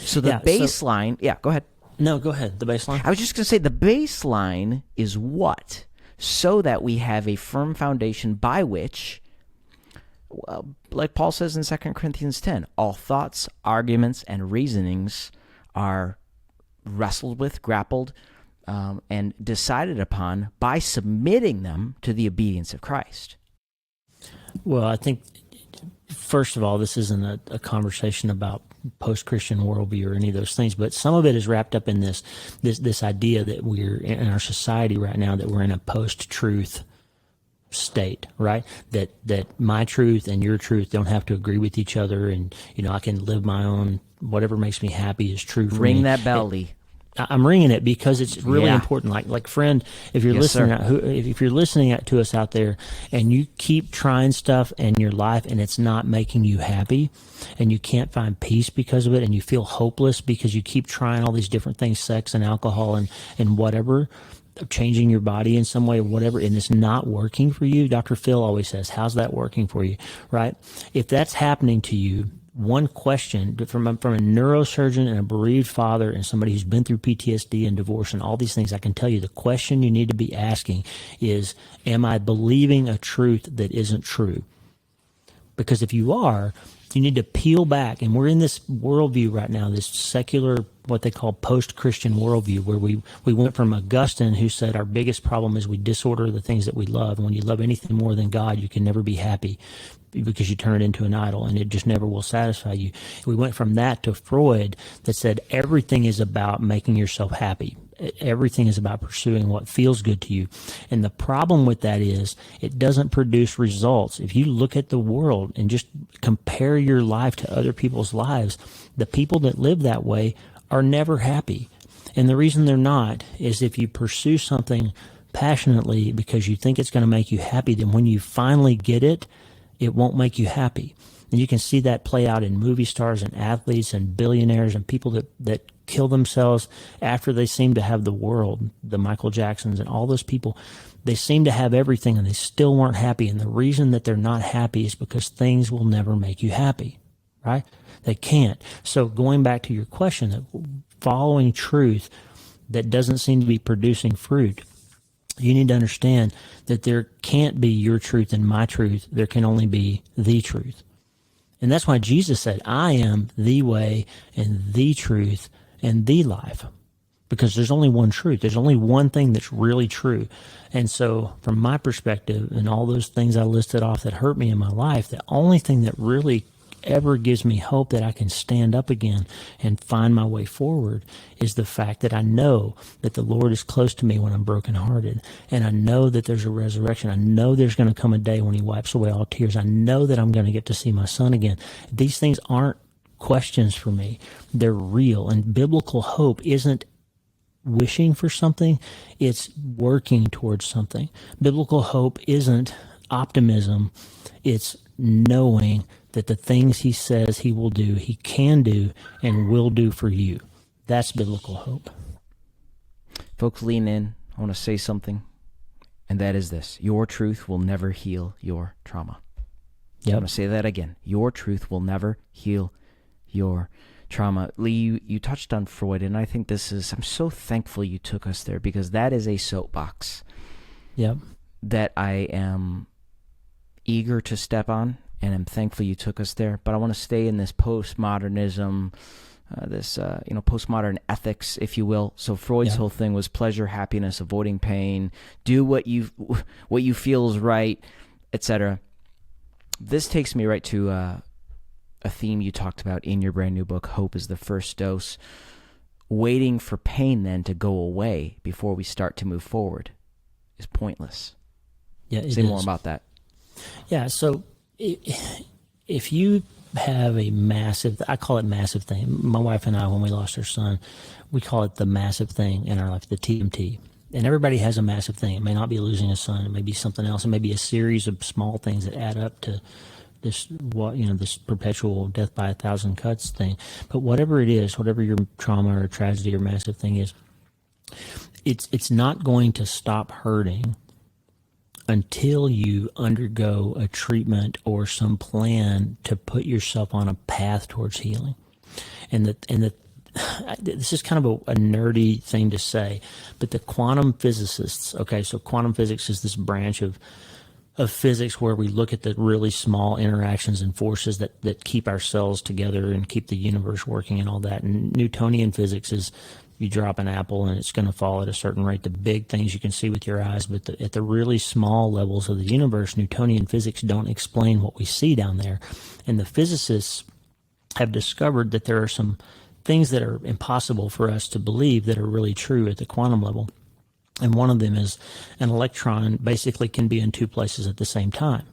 So the baseline, go ahead. No, go ahead. The baseline? I was just going to say the baseline is what? So that we have a firm foundation by which, like Paul says in 2 Corinthians 10, all thoughts, arguments, and reasonings are wrestled with, grappled, and decided upon by submitting them to the obedience of Christ. Well, I think, first of all, this isn't a conversation about post-Christian worldview or any of those things, but some of it is wrapped up in this idea that we're in our society right now, that we're in a post-truth state, right? That my truth and your truth don't have to agree with each other, and I can live my own, whatever makes me happy is true for me. Ring that bell, Lee. I'm ringing it because it's really important. Like friend, if you're if you're listening to us out there, and you keep trying stuff in your life and it's not making you happy, and you can't find peace because of it, and you feel hopeless because you keep trying all these different things, sex and alcohol and whatever, changing your body in some way, whatever, and it's not working for you, Dr. Phil always says, how's that working for you, right? If that's happening to you, one question from a neurosurgeon and a bereaved father and somebody who's been through PTSD and divorce and all these things, I can tell you the question you need to be asking is, am I believing a truth that isn't true? Because if you are, you need to peel back. And we're in this worldview right now, this secular, what they call post-Christian worldview, where we went from Augustine, who said our biggest problem is we disorder the things that we love. And when you love anything more than God, you can never be happy, because you turn it into an idol and it just never will satisfy you. We went from that to Freud, that said everything is about making yourself happy. Everything is about pursuing what feels good to you. And the problem with that is it doesn't produce results. If you look at the world and just compare your life to other people's lives, the people that live that way are never happy. And the reason they're not is if you pursue something passionately because you think it's going to make you happy, then when you finally get it, it won't make you happy. And you can see that play out in movie stars and athletes and billionaires and people that kill themselves after they seem to have the world, the Michael Jacksons and all those people. They seem to have everything and they still weren't happy. And the reason that they're not happy is because things will never make you happy, right? They can't. So going back to your question, following truth that doesn't seem to be producing fruit, you need to understand that there can't be your truth and my truth. There can only be the truth. And that's why Jesus said, I am the way and the truth and the life. Because there's only one truth. There's only one thing that's really true. And so from my perspective and all those things I listed off that hurt me in my life, the only thing that really ever gives me hope that I can stand up again and find my way forward is the fact that I know that the Lord is close to me when I'm brokenhearted. And I know that there's a resurrection. I know there's going to come a day when he wipes away all tears. I know that I'm going to get to see my son again. These things aren't questions for me. They're real. And biblical hope isn't wishing for something, it's working towards something. Biblical hope isn't optimism, it's knowing that the things he says he will do, he can do and will do for you. That's biblical hope. Folks, lean in. I want to say something, and that is this: your truth will never heal your trauma. Yep. I'm going to say that again. Your truth will never heal your trauma. Lee, you touched on Freud, and I think I'm so thankful you took us there, because that is a soapbox that I am eager to step on, and I'm thankful you took us there. But I want to stay in this postmodernism, postmodern ethics, if you will. So Freud's whole thing was pleasure, happiness, avoiding pain, do what you feel is right, etc. This takes me right to a theme you talked about in your brand new book, Hope is the First Dose. Waiting for pain then to go away before we start to move forward is pointless. Yeah, Say more about that. Yeah, so if you have a massive, I call it massive thing. My wife and I, when we lost our son, we call it the massive thing in our life, the TMT. And everybody has a massive thing. It may not be losing a son. It may be something else. It may be a series of small things that add up to this perpetual death by 1,000 cuts thing. But whatever it is, whatever your trauma or tragedy or massive thing is, it's not going to stop hurting until you undergo a treatment or some plan to put yourself on a path towards healing. And this is kind of a nerdy thing to say, but the quantum physicists, so quantum physics is this branch of physics where we look at the really small interactions and forces that keep our cells together and keep the universe working and all that. And Newtonian physics is you drop an apple and it's going to fall at a certain rate. The big things you can see with your eyes, but at the really small levels of the universe, Newtonian physics don't explain what we see down there. And the physicists have discovered that there are some things that are impossible for us to believe that are really true at the quantum level. And one of them is an electron basically can be in two places at the same time.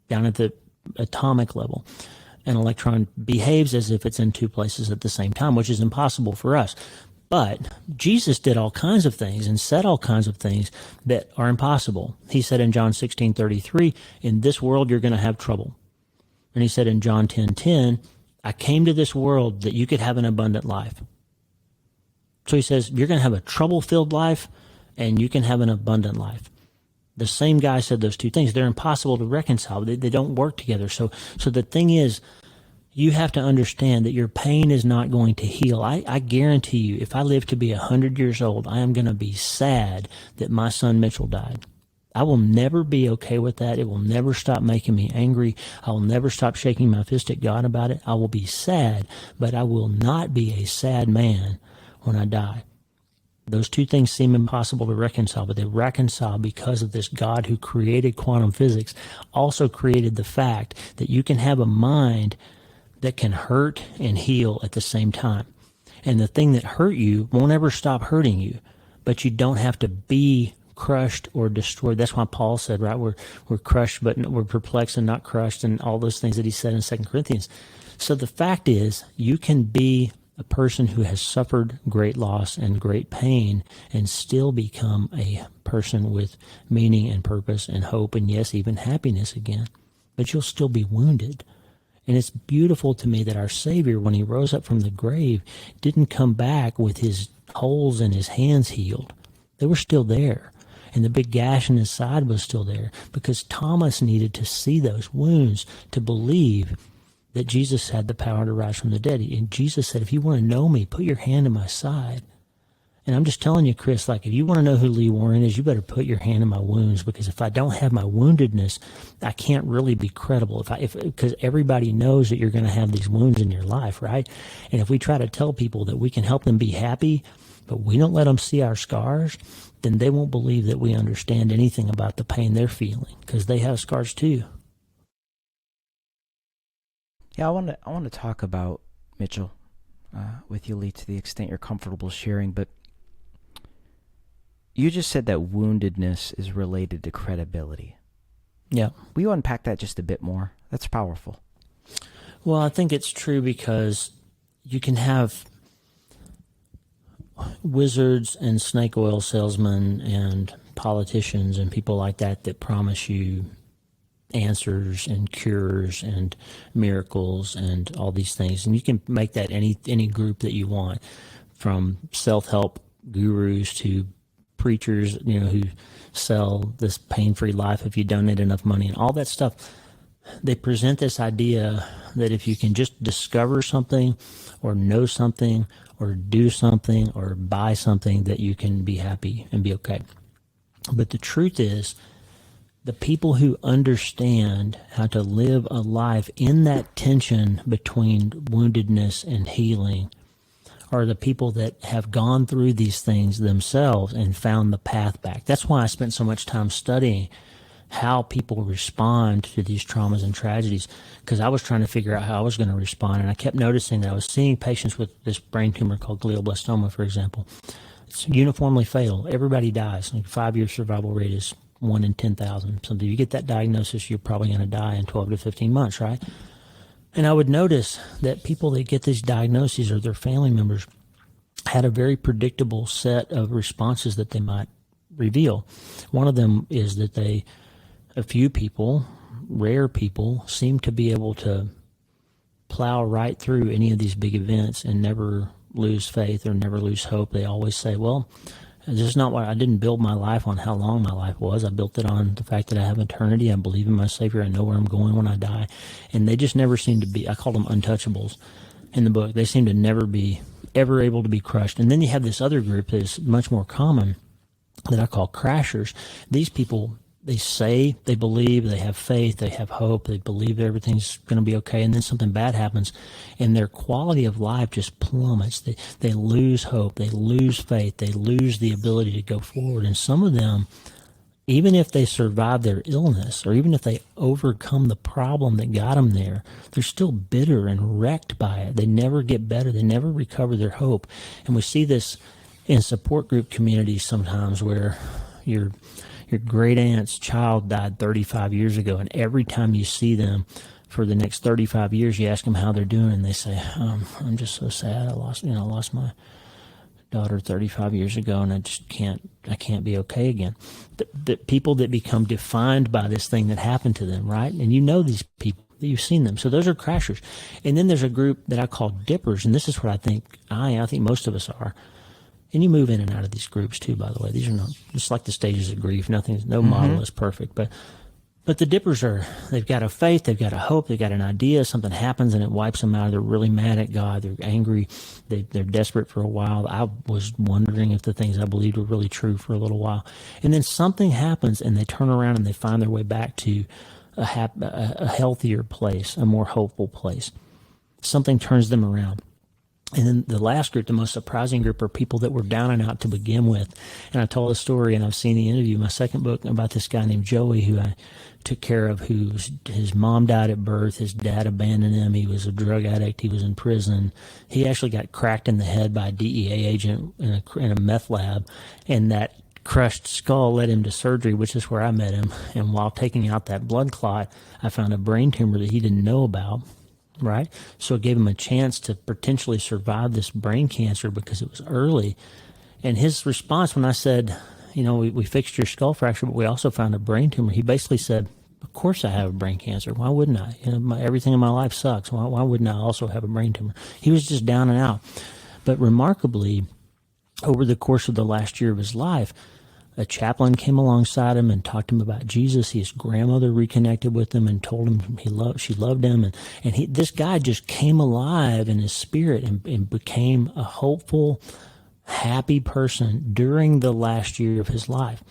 Down at the atomic level, an electron behaves as if it's in two places at the same time, which is impossible for us. But Jesus did all kinds of things and said all kinds of things that are impossible. He said in John 16:33, in this world you're going to have trouble. And he said in John 10:10, I came to this world that you could have an abundant life. So he says, you're going to have a trouble-filled life, and you can have an abundant life. The same guy said those two things. They're impossible to reconcile. They don't work together. So the thing is, you have to understand that your pain is not going to heal. I guarantee you, if I live to be 100 years old, I am going to be sad that my son Mitchell died. I will never be okay with that. It will never stop making me angry. I will never stop shaking my fist at God about it. I will be sad, but I will not be a sad man when I die. Those two things seem impossible to reconcile, but they reconcile because of this God who created quantum physics, also created the fact that you can have a mind that can hurt and heal at the same time. And the thing that hurt you won't ever stop hurting you, but you don't have to be crushed or destroyed. That's why Paul said, right, we're crushed, but we're perplexed and not crushed, and all those things that he said in 2 Corinthians. So the fact is, you can be a person who has suffered great loss and great pain and still become a person with meaning and purpose and hope and, yes, even happiness again. But you'll still be wounded. And it's beautiful to me that our Savior, when he rose up from the grave, didn't come back with his holes in his hands healed. They were still there. And the big gash in his side was still there, because Thomas needed to see those wounds to believe that Jesus had the power to rise from the dead. And Jesus said, if you want to know me, put your hand in my side. And I'm just telling you, Chris, if you want to know who Lee Warren is, you better put your hand in my wounds, because if I don't have my woundedness, I can't really be credible. Because everybody knows that you're going to have these wounds in your life, right? And if we try to tell people that we can help them be happy, but we don't let them see our scars, then they won't believe that we understand anything about the pain they're feeling, because they have scars too. Yeah, I want to talk about Mitchell with you, Lee, to the extent you're comfortable sharing. But you just said that woundedness is related to credibility. Yeah. Will you unpack that just a bit more? That's powerful. Well, I think it's true because you can have wizards and snake oil salesmen and politicians and people like that promise you answers and cures and miracles and all these things. And you can make that any group that you want, from self-help gurus to preachers, who sell this pain-free life if you donate enough money and all that stuff. They present this idea that if you can just discover something or know something or do something or buy something, that you can be happy and be okay. But the truth is, the people who understand how to live a life in that tension between woundedness and healing are the people that have gone through these things themselves and found the path back. That's why I spent so much time studying how people respond to these traumas and tragedies, because I was trying to figure out how I was going to respond. And I kept noticing that I was seeing patients with this brain tumor called glioblastoma, for example. It's uniformly fatal. Everybody dies. Like 5-year survival rate is 1 in 10,000. So if you get that diagnosis, you're probably going to die in 12 to 15 months, right? And I would notice that people that get these diagnoses or their family members had a very predictable set of responses that they might reveal. One of them is that a few people, rare people, seem to be able to plow right through any of these big events and never lose faith or never lose hope. They always say, well, this is not what I didn't build my life on how long my life was. I built it on the fact that I have eternity. I believe in my Savior. I know where I'm going when I die. And they just never seem to be, I call them untouchables in the book. They seem to never be ever able to be crushed. And then you have this other group that is much more common that I call crashers. These people, they say they believe, they have faith, they have hope, they believe everything's going to be okay, and then something bad happens, and their quality of life just plummets. They lose hope, they lose faith, they lose the ability to go forward. And some of them, even if they survive their illness, or even if they overcome the problem that got them there, they're still bitter and wrecked by it. They never get better. They never recover their hope. And we see this in support group communities sometimes, where your great aunt's child died 35 years ago, and every time you see them for the next 35 years, you ask them how they're doing, and they say, I'm just so sad. I lost my daughter 35 years ago, and I can't be okay again. The people that become defined by this thing that happened to them, right? And you know these people, you've seen them. So those are crashers. And then there's a group that I call dippers, and this is what I think most of us are. And you move in and out of these groups too, by the way. These are not just like the stages of grief. No model is perfect. But the dippers they've got a faith, they've got a hope, they've got an idea, something happens and it wipes them out. They're really mad at God, they're angry, they're desperate for a while. I was wondering if the things I believed were really true for a little while. And then something happens and they turn around and they find their way back to a healthier place, a more hopeful place. Something turns them around. And then the last group, the most surprising group, are people that were down and out to begin with. And I told a story, and I've seen the interview, my second book, about this guy named Joey, who I took care of, his mom died at birth, his dad abandoned him, he was a drug addict, he was in prison. He actually got cracked in the head by a DEA agent in a meth lab, and that crushed skull led him to surgery, which is where I met him. And while taking out that blood clot, I found a brain tumor that he didn't know about. Right? So it gave him a chance to potentially survive this brain cancer because it was early. And his response when I said, we fixed your skull fracture, but we also found a brain tumor, he basically said, of course I have a brain cancer. Why wouldn't I? Everything in my life sucks. Why wouldn't I also have a brain tumor? He was just down and out. But remarkably, over the course of the last year of his life, a chaplain came alongside him and talked to him about Jesus. His grandmother reconnected with him and told him she loved him. And this guy just came alive in his spirit and became a hopeful, happy person during the last year of his life.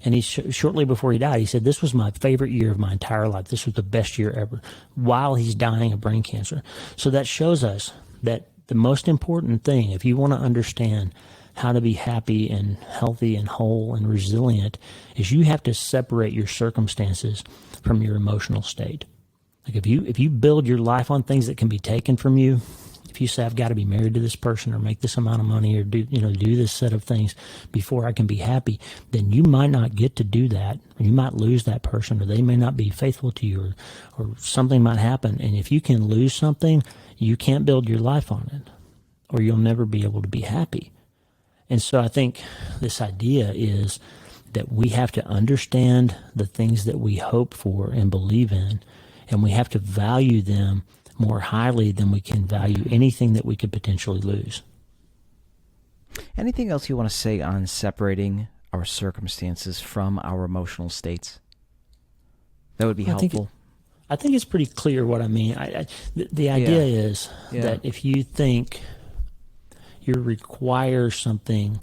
And he shortly before he died, he said, this was my favorite year of my entire life. This was the best year ever, while he's dying of brain cancer. So that shows us that the most important thing, if you want to understand how to be happy and healthy and whole and resilient, is you have to separate your circumstances from your emotional state. Like if you build your life on things that can be taken from you, if you say I've got to be married to this person or make this amount of money or do this set of things before I can be happy, then you might not get to do that. Or you might lose that person, or they may not be faithful to you, or something might happen. And if you can lose something, you can't build your life on it, or you'll never be able to be happy. And so I think this idea is that we have to understand the things that we hope for and believe in, and we have to value them more highly than we can value anything that we could potentially lose. Anything else you want to say on separating our circumstances from our emotional states? That would be helpful. I think it's pretty clear what I mean. The idea is that if you think you require something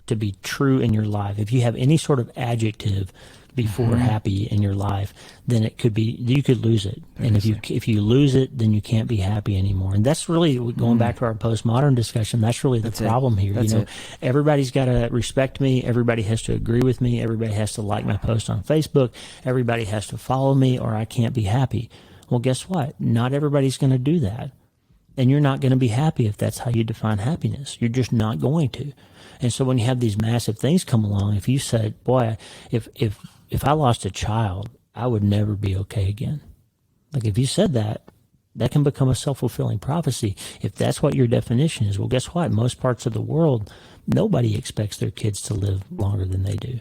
to be true in your life, if you have any sort of adjective before happy in your life, then it could be, you could lose it. And if you lose it, then you can't be happy anymore. And that's really, going back to our postmodern discussion, that's really the problem here. Everybody's got to respect me. Everybody has to agree with me. Everybody has to like my post on Facebook. Everybody has to follow me, or I can't be happy. Well, guess what? Not everybody's going to do that. And you're not going to be happy if that's how you define happiness. You're just not going to. And so when you have these massive things come along, if you said, boy, if I lost a child, I would never be okay again. Like if you said that, that can become a self-fulfilling prophecy. If that's what your definition is, well, guess what? Most parts of the world, nobody expects their kids to live longer than they do.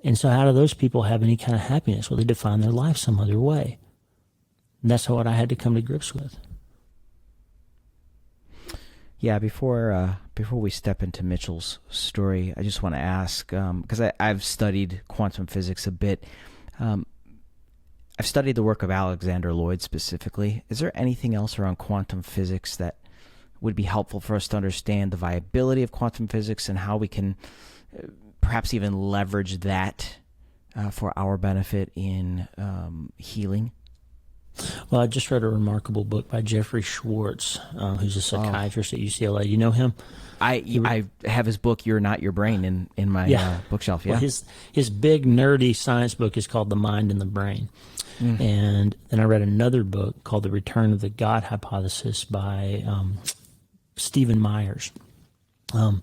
And so how do those people have any kind of happiness? Well, they define their life some other way. And that's what I had to come to grips with. Yeah, before we step into Mitchell's story, I just want to ask, because I've studied quantum physics a bit. I've studied the work of Alexander Lloyd specifically. Is there anything else around quantum physics that would be helpful for us to understand the viability of quantum physics and how we can perhaps even leverage that for our benefit in healing? Well, I just read a remarkable book by Jeffrey Schwartz, who's a psychiatrist at UCLA. You know him? I have his book, You're Not Your Brain, in my bookshelf. Yeah. Well, his big nerdy science book is called The Mind and the Brain. And then I read another book called The Return of the God Hypothesis by Stephen Myers. And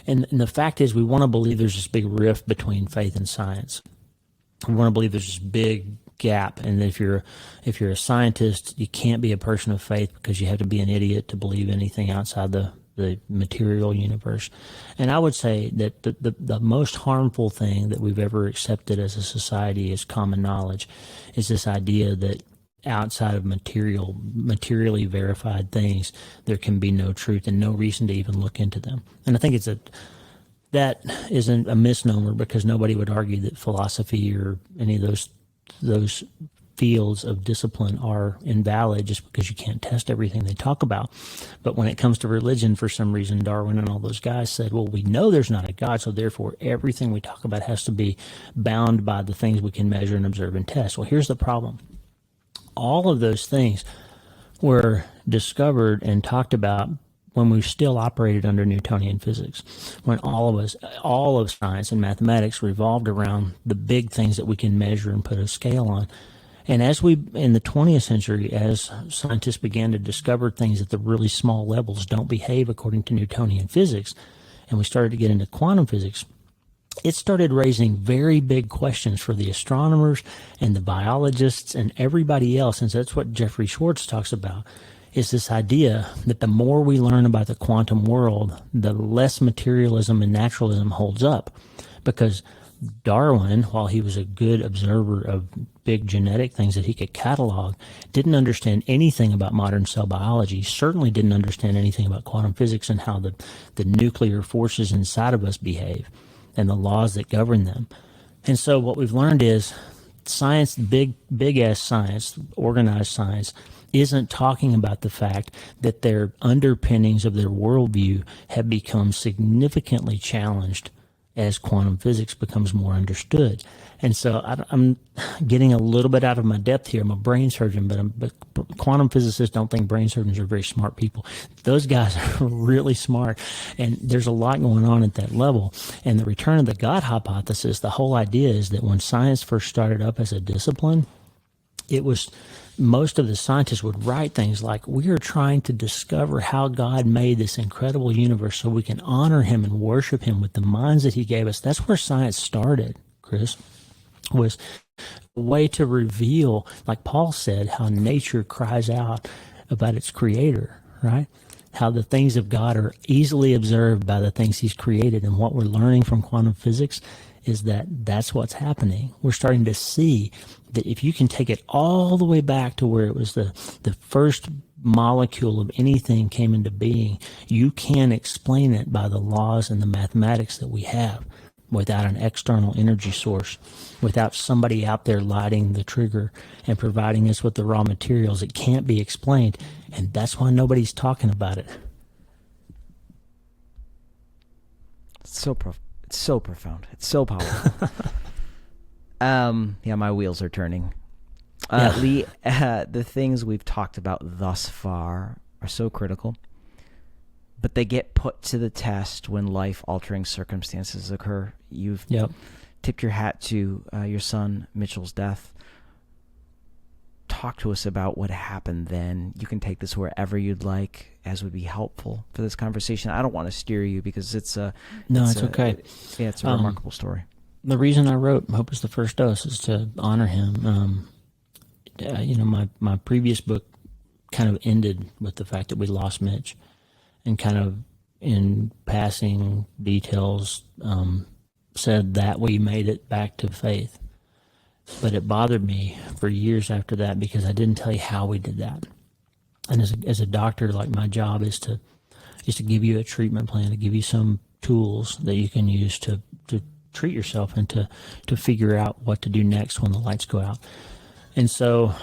the fact is, we want to believe there's this big rift between faith and science. We want to believe there's this big gap, and if you're a scientist, you can't be a person of faith because you have to be an idiot to believe anything outside the material universe. And I would say that the most harmful thing that we've ever accepted as a society as common knowledge is this idea that outside of materially verified things, there can be no truth and no reason to even look into them. And I think that isn't a misnomer, because nobody would argue that philosophy or any of those fields of discipline are invalid just because you can't test everything they talk about. But when it comes to religion, for some reason, Darwin and all those guys said, well, we know there's not a God, so therefore everything we talk about has to be bound by the things we can measure and observe and test. Well, here's the problem. All of those things were discovered and talked about when we still operated under Newtonian physics, when all of science and mathematics revolved around the big things that we can measure and put a scale on. And in the 20th century, as scientists began to discover things at the really small levels don't behave according to Newtonian physics, and we started to get into quantum physics, it started raising very big questions for the astronomers and the biologists and everybody else. And so that's what Jeffrey Schwartz talks about, is this idea that the more we learn about the quantum world, the less materialism and naturalism holds up. Because Darwin, while he was a good observer of big genetic things that he could catalog, didn't understand anything about modern cell biology, certainly didn't understand anything about quantum physics and how the nuclear forces inside of us behave and the laws that govern them. And so what we've learned is science, big-ass science, organized science, isn't talking about the fact that their underpinnings of their worldview have become significantly challenged as quantum physics becomes more understood. And so I'm getting a little bit out of my depth here. I'm a brain surgeon, but quantum physicists don't think brain surgeons are very smart people. Those guys are really smart, and there's a lot going on at that level. And the return of the God hypothesis, the whole idea is that when science first started up as a discipline, it was, most of the scientists would write things like, we are trying to discover how God made this incredible universe so we can honor him and worship him with the minds that he gave us. That's where science started, Chris, was a way to reveal, like Paul said, how nature cries out about its creator, right? How the things of God are easily observed by the things he's created. And what we're learning from quantum physics is that that's what's happening. We're starting to see that if you can take it all the way back to where it was the first molecule of anything came into being, you can explain it by the laws and the mathematics that we have without an external energy source, without somebody out there lighting the trigger and providing us with the raw materials. It can't be explained, and that's why nobody's talking about it. It's so profound. It's so powerful. Yeah, my wheels are turning. Lee, the things we've talked about thus far are so critical, but they get put to the test when life-altering circumstances occur. You've tipped your hat to your son Mitchell's death. Talk to us about what happened then. You can take this wherever you'd like, as would be helpful for this conversation. I don't want to steer you because it's okay. It's a remarkable story. The reason I wrote Hope is the First Dose is to honor him. My previous book kind of ended with the fact that we lost Mitch, and kind of in passing details said that we made it back to faith. But it bothered me for years after that because I didn't tell you how we did that. And as a doctor, like, my job is to give you a treatment plan, to give you some tools that you can use to treat yourself and to figure out what to do next when the lights go out. And so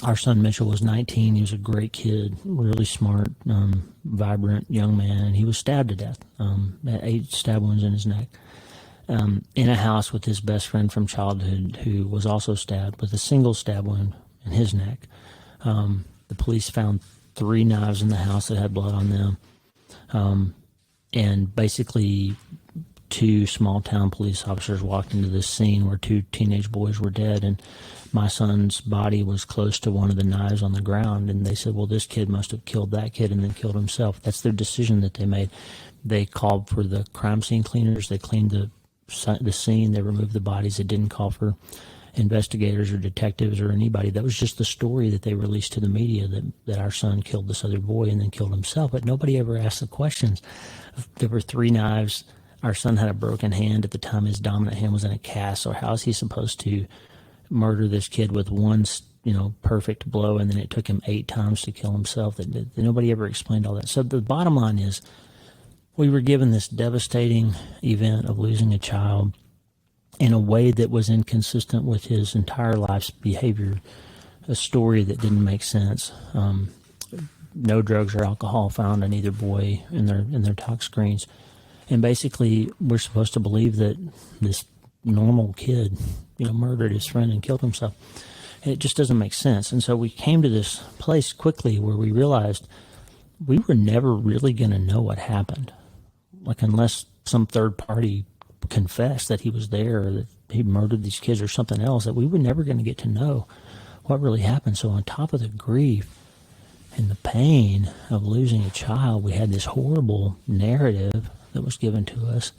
our son Mitchell was 19. He was a great kid, really smart, vibrant young man, and he was stabbed to death, had 8 stab wounds in his neck, in a house with his best friend from childhood, who was also stabbed with a single stab wound in his neck. The police found 3 knives in the house that had blood on them, and basically 2 small-town police officers walked into this scene where 2 teenage boys were dead, and my son's body was close to one of the knives on the ground, and they said, well, this kid must have killed that kid and then killed himself. That's their decision that they made. They called for the crime scene cleaners. They cleaned the scene. They removed the bodies. They didn't call for investigators or detectives or anybody. That was just the story that they released to the media, that our son killed this other boy and then killed himself. But nobody ever asked the questions. There were 3 knives. Our son had a broken hand at the time. His dominant hand was in a cast. So how is he supposed to murder this kid with one, perfect blow, and then it took him 8 times to kill himself? That nobody ever explained all that. So the bottom line is, we were given this devastating event of losing a child in a way that was inconsistent with his entire life's behavior, a story that didn't make sense. No drugs or alcohol found in either boy in their tox screens. And basically, we're supposed to believe that this normal kid, murdered his friend and killed himself. It just doesn't make sense. And so we came to this place quickly where we realized we were never really going to know what happened. Like, unless some third party confessed that he was there, or that he murdered these kids or something else, that we were never going to get to know what really happened. So on top of the grief and the pain of losing a child, we had this horrible narrative that was given to us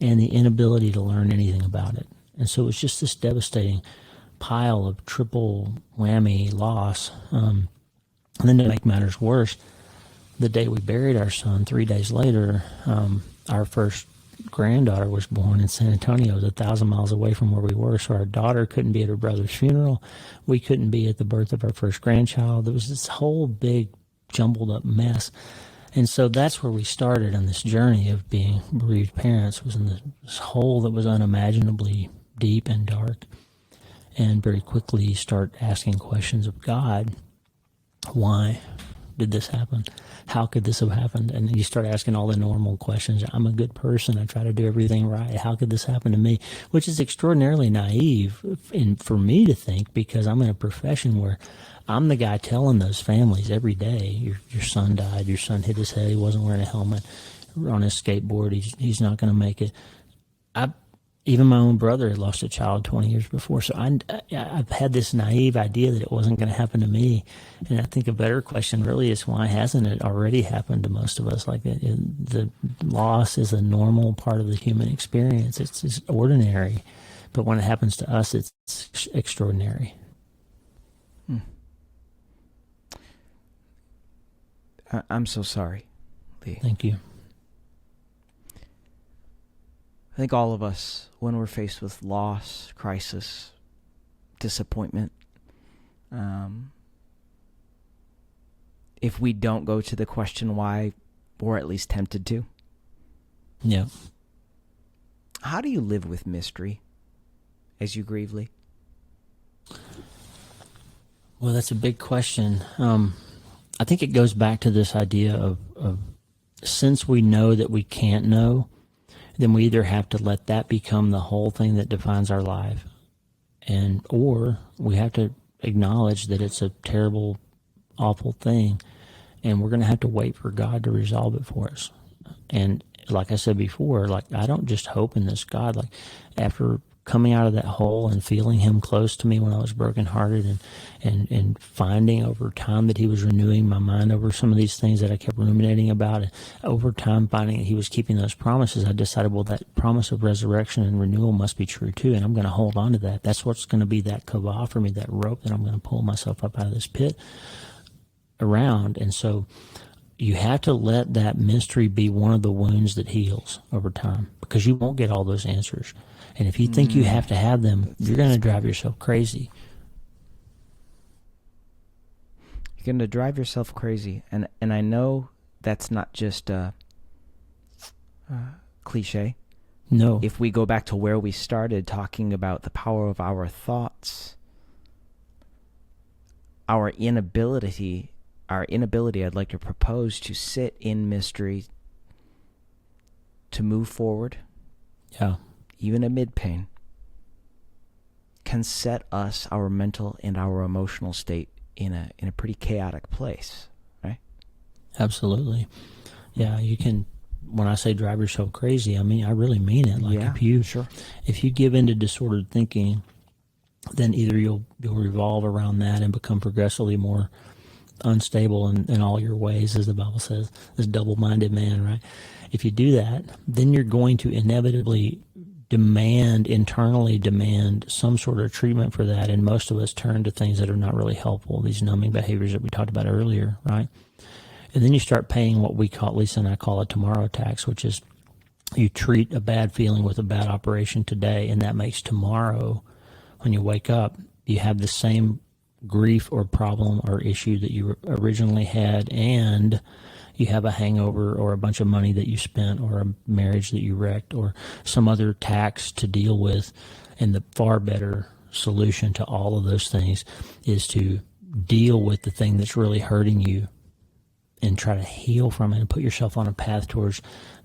and the inability to learn anything about it. And so it was just this devastating pile of triple whammy loss. And then to make matters worse, the day we buried our son, 3 days later, our first granddaughter was born in San Antonio. It was 1,000 miles away from where we were. So our daughter couldn't be at her brother's funeral. We couldn't be at the birth of our first grandchild. There was this whole big jumbled up mess. And so that's where we started on this journey of being bereaved parents, was in this hole that was unimaginably deep and dark. And very quickly start asking questions of God. Why did this happen? How could this have happened? And you start asking all the normal questions. I'm a good person. I try to do everything right. How could this happen to me? Which is extraordinarily naive for me to think, because I'm in a profession where I'm the guy telling those families every day, your son died, your son hit his head, he wasn't wearing a helmet, on his skateboard, he's not going to make it. Even my own brother had lost a child 20 years before. So I've had this naive idea that it wasn't going to happen to me. And I think a better question really is, why hasn't it already happened to most of us? Like the loss is a normal part of the human experience. It's ordinary. But when it happens to us, it's extraordinary. I'm so sorry, Lee. Thank you. I think all of us, when we're faced with loss, crisis, disappointment, if we don't go to the question why, we're at least tempted to. Yeah. How do you live with mystery as you grieve, Lee? Well, that's a big question. I think it goes back to this idea of since we know that we can't know, then we either have to let that become the whole thing that defines our life, or we have to acknowledge that it's a terrible, awful thing, and we're going to have to wait for God to resolve it for us. And like I said before, like, I don't just hope in this God. Like, after coming out of that hole and feeling him close to me when I was brokenhearted, and finding over time that he was renewing my mind over some of these things that I kept ruminating about, and over time finding that he was keeping those promises, I decided, well, that promise of resurrection and renewal must be true too, and I'm going to hold on to that. That's what's going to be that kavah for me, that rope that I'm going to pull myself up out of this pit around. And so you have to let that mystery be one of the wounds that heals over time, because you won't get all those answers. And if you think you have to have them, you're going to drive yourself crazy. You're going to drive yourself crazy. And I know that's not just a cliche. No. If we go back to where we started, talking about the power of our thoughts, our inability, I'd like to propose, to sit in mystery, to move forward. Yeah. Even amid pain, can set us, our mental and our emotional state, in a pretty chaotic place, right? Absolutely. Yeah, you can. When I say drive yourself crazy, I mean, I really mean it. Like, if you give into disordered thinking, then either you'll revolve around that and become progressively more unstable in all your ways, as the Bible says, this double-minded man, right? If you do that, then you're going to inevitably internally demand some sort of treatment for that, and most of us turn to things that are not really helpful, these numbing behaviors that we talked about earlier, right? And then you start paying what we call, Lisa and I call it tomorrow tax, which is you treat a bad feeling with a bad operation today, and that makes tomorrow, when you wake up, you have the same grief or problem or issue that you originally had, and you have a hangover or a bunch of money that you spent or a marriage that you wrecked or some other tax to deal with. And the far better solution to all of those things is to deal with the thing that's really hurting you and try to heal from it and put yourself on a path towards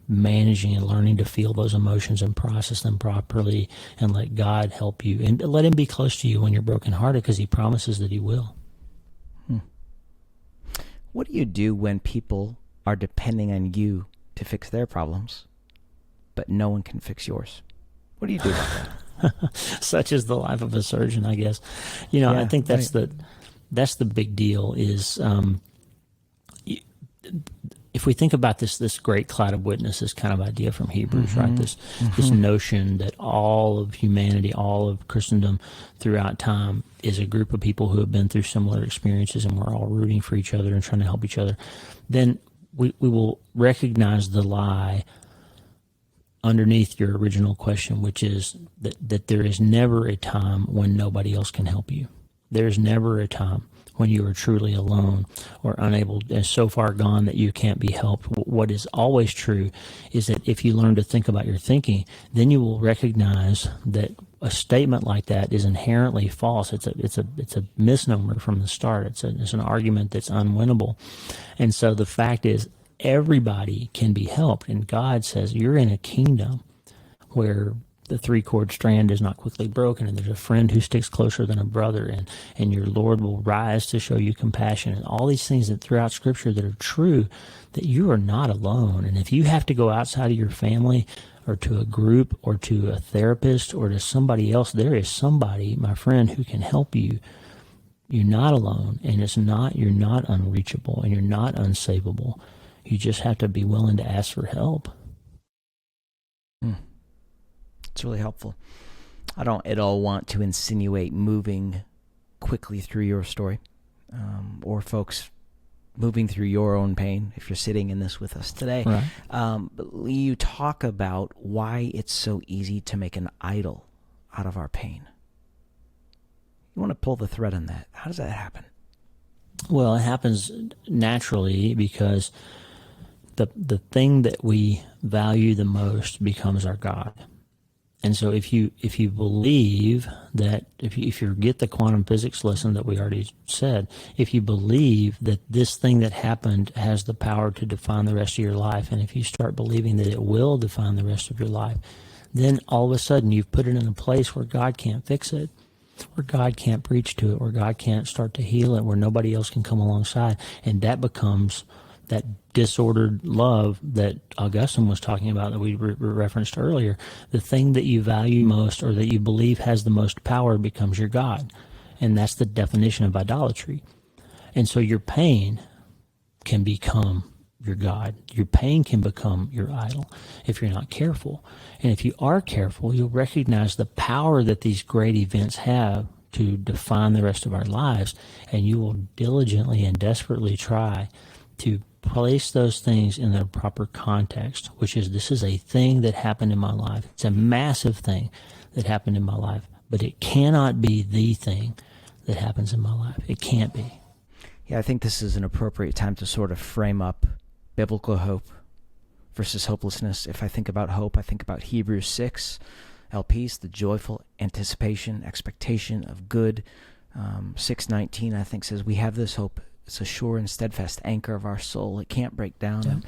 managing and learning to feel those emotions and process them properly, and let God help you and let him be close to you when you're brokenhearted, because he promises that he will. What do you do when people are depending on you to fix their problems, but no one can fix yours? What do you do about that? Such is the life of a surgeon, I guess. I think that's the big deal is, if we think about this great cloud of witnesses kind of idea from Hebrews, right? This notion that all of humanity, all of Christendom throughout time is a group of people who have been through similar experiences, and we're all rooting for each other and trying to help each other. Then we will recognize the lie underneath your original question, which is that there is never a time when nobody else can help you. There's never a time when you are truly alone or unable, and so far gone that you can't be helped. What is always true is that if you learn to think about your thinking, then you will recognize that a statement like that is inherently false. It's a misnomer from the start. It's an argument that's unwinnable. And so the fact is, everybody can be helped. And God says you're in a kingdom where the three-cord strand is not quickly broken, and there's a friend who sticks closer than a brother, and your Lord will rise to show you compassion, and all these things that throughout Scripture that are true, that you are not alone. And if you have to go outside of your family or to a group or to a therapist or to somebody else, there is somebody, my friend, who can help you. You're not alone, and you're not unreachable, and you're not unsavable. You just have to be willing to ask for help. It's really helpful. I don't at all want to insinuate moving quickly through your story, or folks moving through your own pain if you're sitting in this with us today. Right. But you talk about why it's so easy to make an idol out of our pain. You want to pull the thread on that. How does that happen? Well, it happens naturally because the thing that we value the most becomes our God. And so if you believe that, if you get the quantum physics lesson that we already said, if you believe that this thing that happened has the power to define the rest of your life, and if you start believing that it will define the rest of your life, then all of a sudden you've put it in a place where God can't fix it, where God can't preach to it, where God can't start to heal it, where nobody else can come alongside. And that becomes that disordered love that Augustine was talking about that we referenced earlier. The thing that you value most or that you believe has the most power becomes your God. And that's the definition of idolatry. And so your pain can become your God. Your pain can become your idol if you're not careful. And if you are careful, you'll recognize the power that these great events have to define the rest of our lives, and you will diligently and desperately try to place those things in their proper context, which is, this is a thing that happened in my life. It's a massive thing that happened in my life, but it cannot be the thing that happens in my life. It can't be. Yeah, I think this is an appropriate time to sort of frame up biblical hope versus hopelessness. If I think about hope, I think about Hebrews 6, LPs, the joyful anticipation, expectation of good. 6:19, I think, says, we have this hope. It's a sure and steadfast anchor of our soul. It can't break down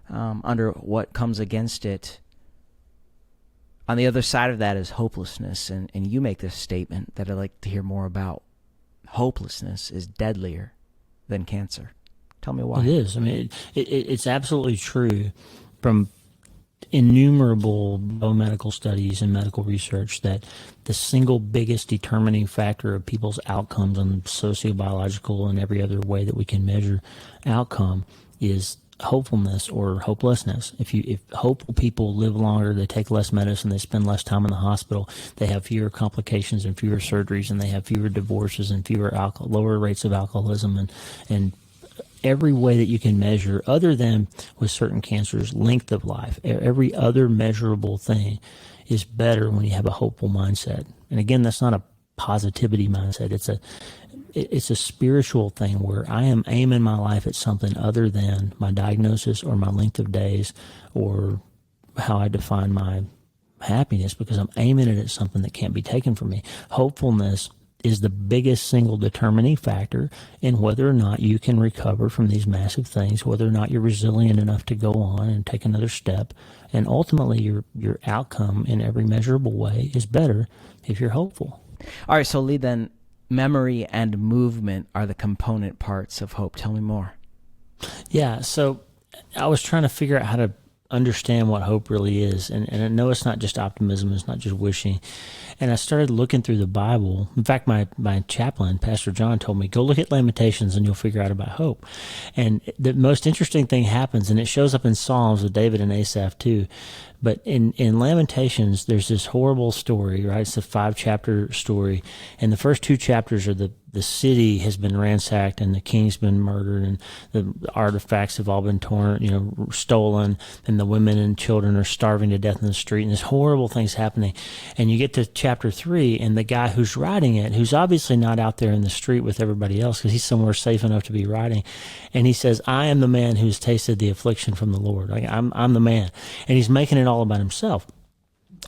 under what comes against it. On the other side of that is hopelessness. And you make this statement that I'd like to hear more about. Hopelessness is deadlier than cancer. Tell me why. It is. I mean, it's absolutely true from innumerable biomedical studies and medical research that the single biggest determining factor of people's outcomes on sociobiological and every other way that we can measure outcome is hopefulness or hopelessness. If hopeful people live longer, they take less medicine, they spend less time in the hospital, they have fewer complications and fewer surgeries, and they have fewer divorces and fewer lower rates of alcoholism and every way that you can measure, other than with certain cancers, length of life. Every other measurable thing is better when you have a hopeful mindset. And again, that's not a positivity mindset. It's a spiritual thing where I am aiming my life at something other than my diagnosis or my length of days or how I define my happiness, because I'm aiming it at something that can't be taken from me. Hopefulness is the biggest single determining factor in whether or not you can recover from these massive things, whether or not you're resilient enough to go on and take another step. And ultimately, your outcome in every measurable way is better if you're hopeful. All right, so Lee, then, memory and movement are the component parts of hope. Tell me more. Yeah, so I was trying to figure out how to understand what hope really is. And I know it's not just optimism, it's not just wishing. And I started looking through the Bible. In fact, my chaplain, Pastor John, told me, go look at Lamentations and you'll figure out about hope. And the most interesting thing happens, and it shows up in Psalms with David and Asaph too. But in Lamentations, there's this horrible story, right? It's a 5-chapter story. And the first 2 chapters are the city has been ransacked and the king's been murdered and the artifacts have all been stolen, and the women and children are starving to death in the street, and this horrible thing's happening. And you get to chapter 3, and the guy who's writing it, who's obviously not out there in the street with everybody else because he's somewhere safe enough to be writing, and he says, I am the man who's tasted the affliction from the Lord. Like, I'm the man. And he's making it all about himself.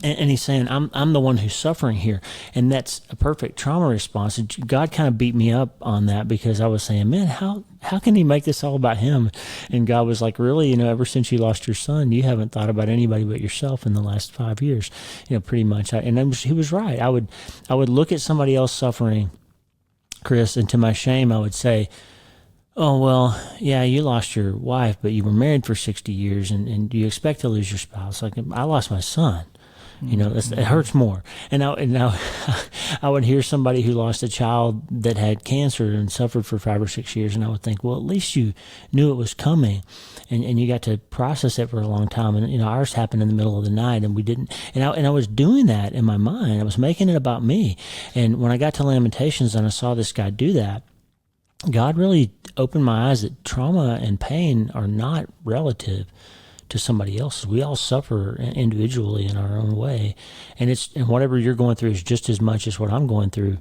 And he's saying, I'm the one who's suffering here. And that's a perfect trauma response. And God kind of beat me up on that because I was saying, man, how can he make this all about him? And God was like, really, ever since you lost your son, you haven't thought about anybody but yourself in the last 5 years, pretty much. He was right. I would look at somebody else suffering, Chris, and to my shame, I would say, Oh, well, yeah, you lost your wife, but you were married for 60 years, and you expect to lose your spouse. Like, I lost my son. It hurts more. And now I would hear somebody who lost a child that had cancer and suffered for 5 or 6 years, and I would think, well, at least you knew it was coming, and you got to process it for a long time. And ours happened in the middle of the night, and we didn't. And I was doing that in my mind. I was making it about me. And when I got to Lamentations and I saw this guy do that, God really opened my eyes that trauma and pain are not relative to somebody else. We all suffer individually in our own way, and whatever you're going through is just as much as what I'm going through,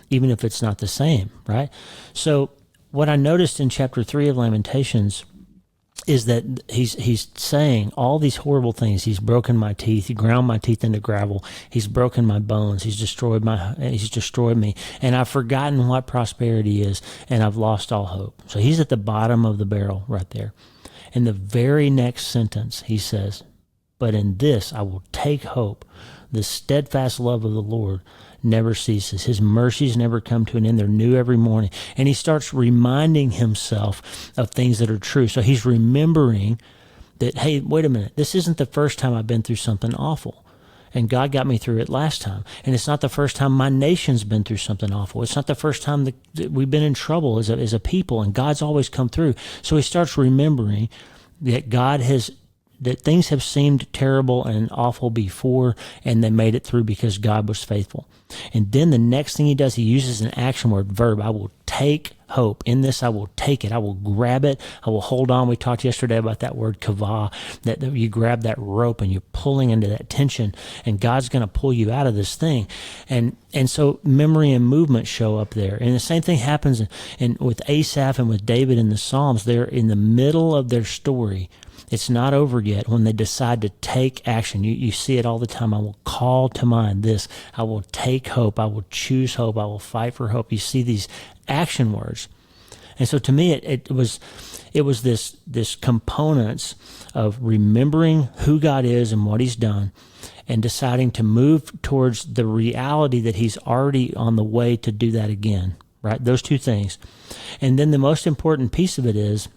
even if it's not the same, right? So what I noticed in chapter 3 of Lamentations is that he's saying all these horrible things. He's broken my teeth. He ground my teeth into gravel. He's broken my bones. He's destroyed me. And I've forgotten what prosperity is, and I've lost all hope. So he's at the bottom of the barrel right there. In the very next sentence, he says, but in this I will take hope. The steadfast love of the Lord never ceases. His mercies never come to an end. They're new every morning. And he starts reminding himself of things that are true. So he's remembering that, hey, wait a minute, this isn't the first time I've been through something awful. And God got me through it last time. And it's not the first time my nation's been through something awful. It's not the first time that we've been in trouble as a people, and God's always come through. So he starts remembering that that things have seemed terrible and awful before, and they made it through because God was faithful. And then the next thing he does, he uses an action word, verb. I will take hope. In this, I will take it. I will grab it. I will hold on. We talked yesterday about that word kavah, that you grab that rope and you're pulling into that tension, and God's going to pull you out of this thing. And so memory and movement show up there. And the same thing happens with Asaph and with David in the Psalms. They're in the middle of their story. It's not over yet when they decide to take action. You see it all the time. I will call to mind this. I will take hope. I will choose hope. I will fight for hope. You see these action words. And so to me, it was this components of remembering who God is and what he's done, and deciding to move towards the reality that he's already on the way to do that again, right? Those two things. And then the most important piece of it is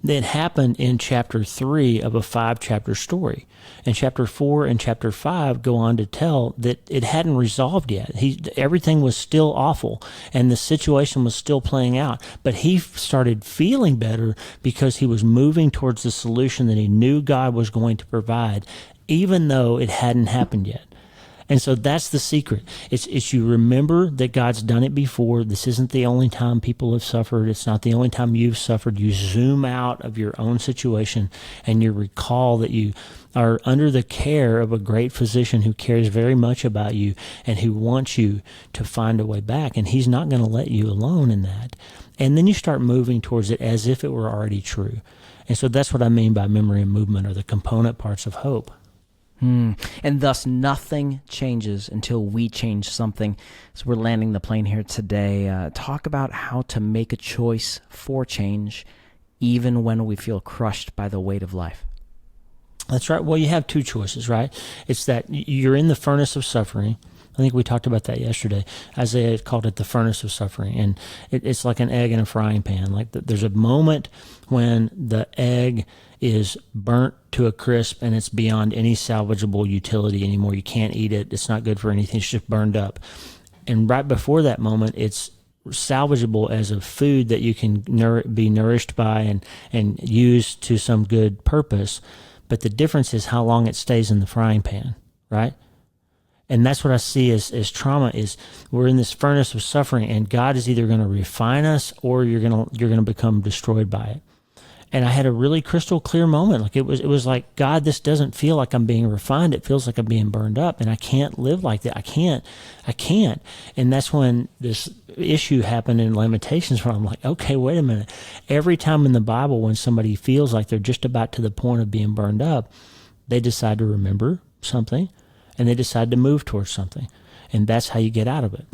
that happened in chapter 3 of a 5-chapter story. And chapter 4 and chapter 5 go on to tell that it hadn't resolved yet. Everything was still awful, and the situation was still playing out. But he started feeling better because he was moving towards the solution that he knew God was going to provide, even though it hadn't happened yet. And so that's the secret. It's you remember that God's done it before. This isn't the only time people have suffered. It's not the only time you've suffered. You zoom out of your own situation, and you recall that you are under the care of a great physician who cares very much about you and who wants you to find a way back. And he's not going to let you alone in that. And then you start moving towards it as if it were already true. And so that's what I mean by memory and movement, are the component parts of hope. And thus nothing changes until we change something. So we're landing the plane here today. Talk about how to make a choice for change, even when we feel crushed by the weight of life. That's right. Well, you have two choices, right? It's that you're in the furnace of suffering. I think we talked about that yesterday. Isaiah called it the furnace of suffering. And it's like an egg in a frying pan. Like there's a moment when the egg is burnt to a crisp and it's beyond any salvageable utility anymore. You can't eat it. It's not good for anything. It's just burned up. And right before that moment, it's salvageable as a food that you can be nourished by and use to some good purpose. But the difference is how long it stays in the frying pan, right? And that's what I see as trauma is we're in this furnace of suffering, and God is either going to refine us or you're going to become destroyed by it. And I had a really crystal clear moment. Like it was like, God, this doesn't feel like I'm being refined. It feels like I'm being burned up, and I can't live like that. I can't. And that's when this issue happened in Lamentations, where I'm like, okay, wait a minute. Every time in the Bible when somebody feels like they're just about to the point of being burned up, they decide to remember something, and they decide to move towards something. And that's how you get out of it.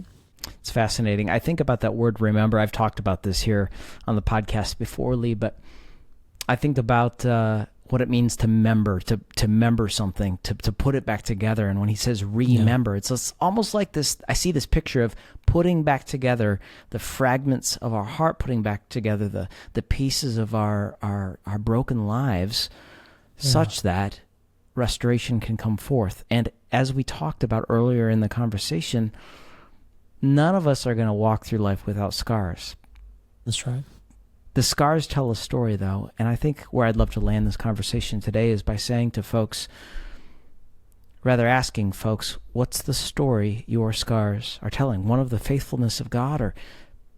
It's fascinating. I think about that word remember. I've talked about this here on the podcast before, Lee, but I think about what it means to member something, to put it back together. And when he says remember, it's almost like this. I see this picture of putting back together the fragments of our heart, putting back together the pieces of our broken lives, such that restoration can come forth. And as we talked about earlier in the conversation, none of us are going to walk through life without scars. That's right. The scars tell a story, though, and I think where I'd love to land this conversation today is by saying to folks, rather asking folks, what's the story your scars are telling? One of the faithfulness of God, or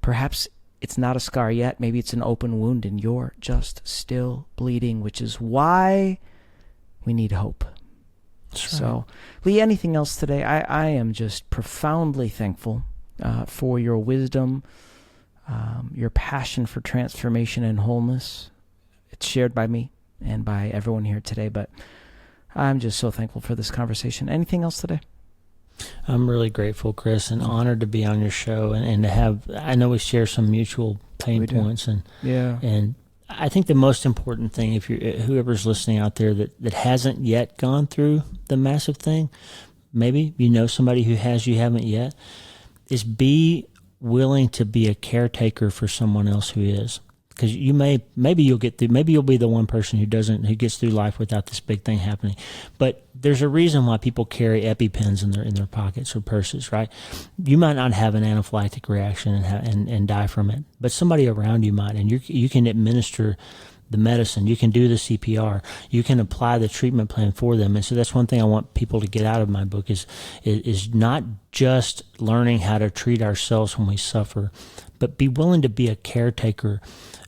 perhaps it's not a scar yet, maybe it's an open wound and you're just still bleeding, which is why we need hope. That's So, right. Lee, anything else today? I am just profoundly thankful for your wisdom, your passion for transformation and wholeness. It's shared by me and by everyone here today, but I'm just so thankful for this conversation. Anything else today? I'm really grateful, Chris, and honored to be on your show and to have, I know we share some mutual pain points, and I think the most important thing, if you're whoever's listening out there that hasn't yet gone through the massive thing, maybe you know somebody who has, you haven't yet, is be willing to be a caretaker for someone else who is. Because maybe you'll get through, maybe you'll be the one person who gets through life without this big thing happening. But there's a reason why people carry EpiPens in their pockets or purses, right? You might not have an anaphylactic reaction and die from it, but somebody around you might, and you can administer the medicine, you can do the CPR, you can apply the treatment plan for them. And so that's one thing I want people to get out of my book is not just learning how to treat ourselves when we suffer, but be willing to be a caretaker,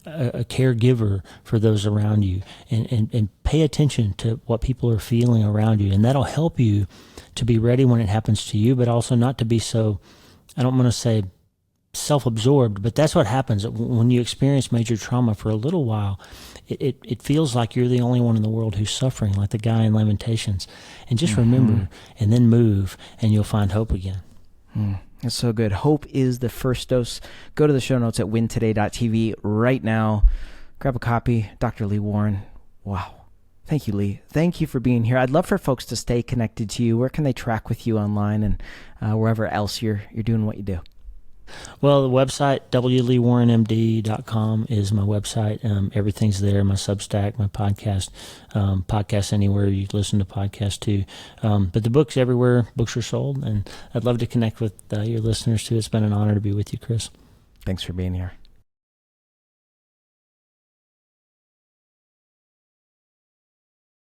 a caregiver for those around you, and pay attention to what people are feeling around you. And that'll help you to be ready when it happens to you, but also not to be so, I don't want to say self-absorbed, but that's what happens when you experience major trauma for a little while. It feels like you're the only one in the world who's suffering, like the guy in Lamentations. And just remember, and then move, and you'll find hope again. That's so good. Hope is the first dose. Go to the show notes at wintoday.tv right now. Grab a copy. Dr. Lee Warren. Wow. Thank you, Lee. Thank you for being here. I'd love for folks to stay connected to you. Where can they track with you online and wherever else you're doing what you do? Well, the website, wleewarrenmd.com is my website. Everything's there, my Substack, my podcast, podcasts anywhere you listen to podcasts too. But the book's everywhere books are sold, and I'd love to connect with your listeners too. It's been an honor to be with you, Chris. Thanks for being here.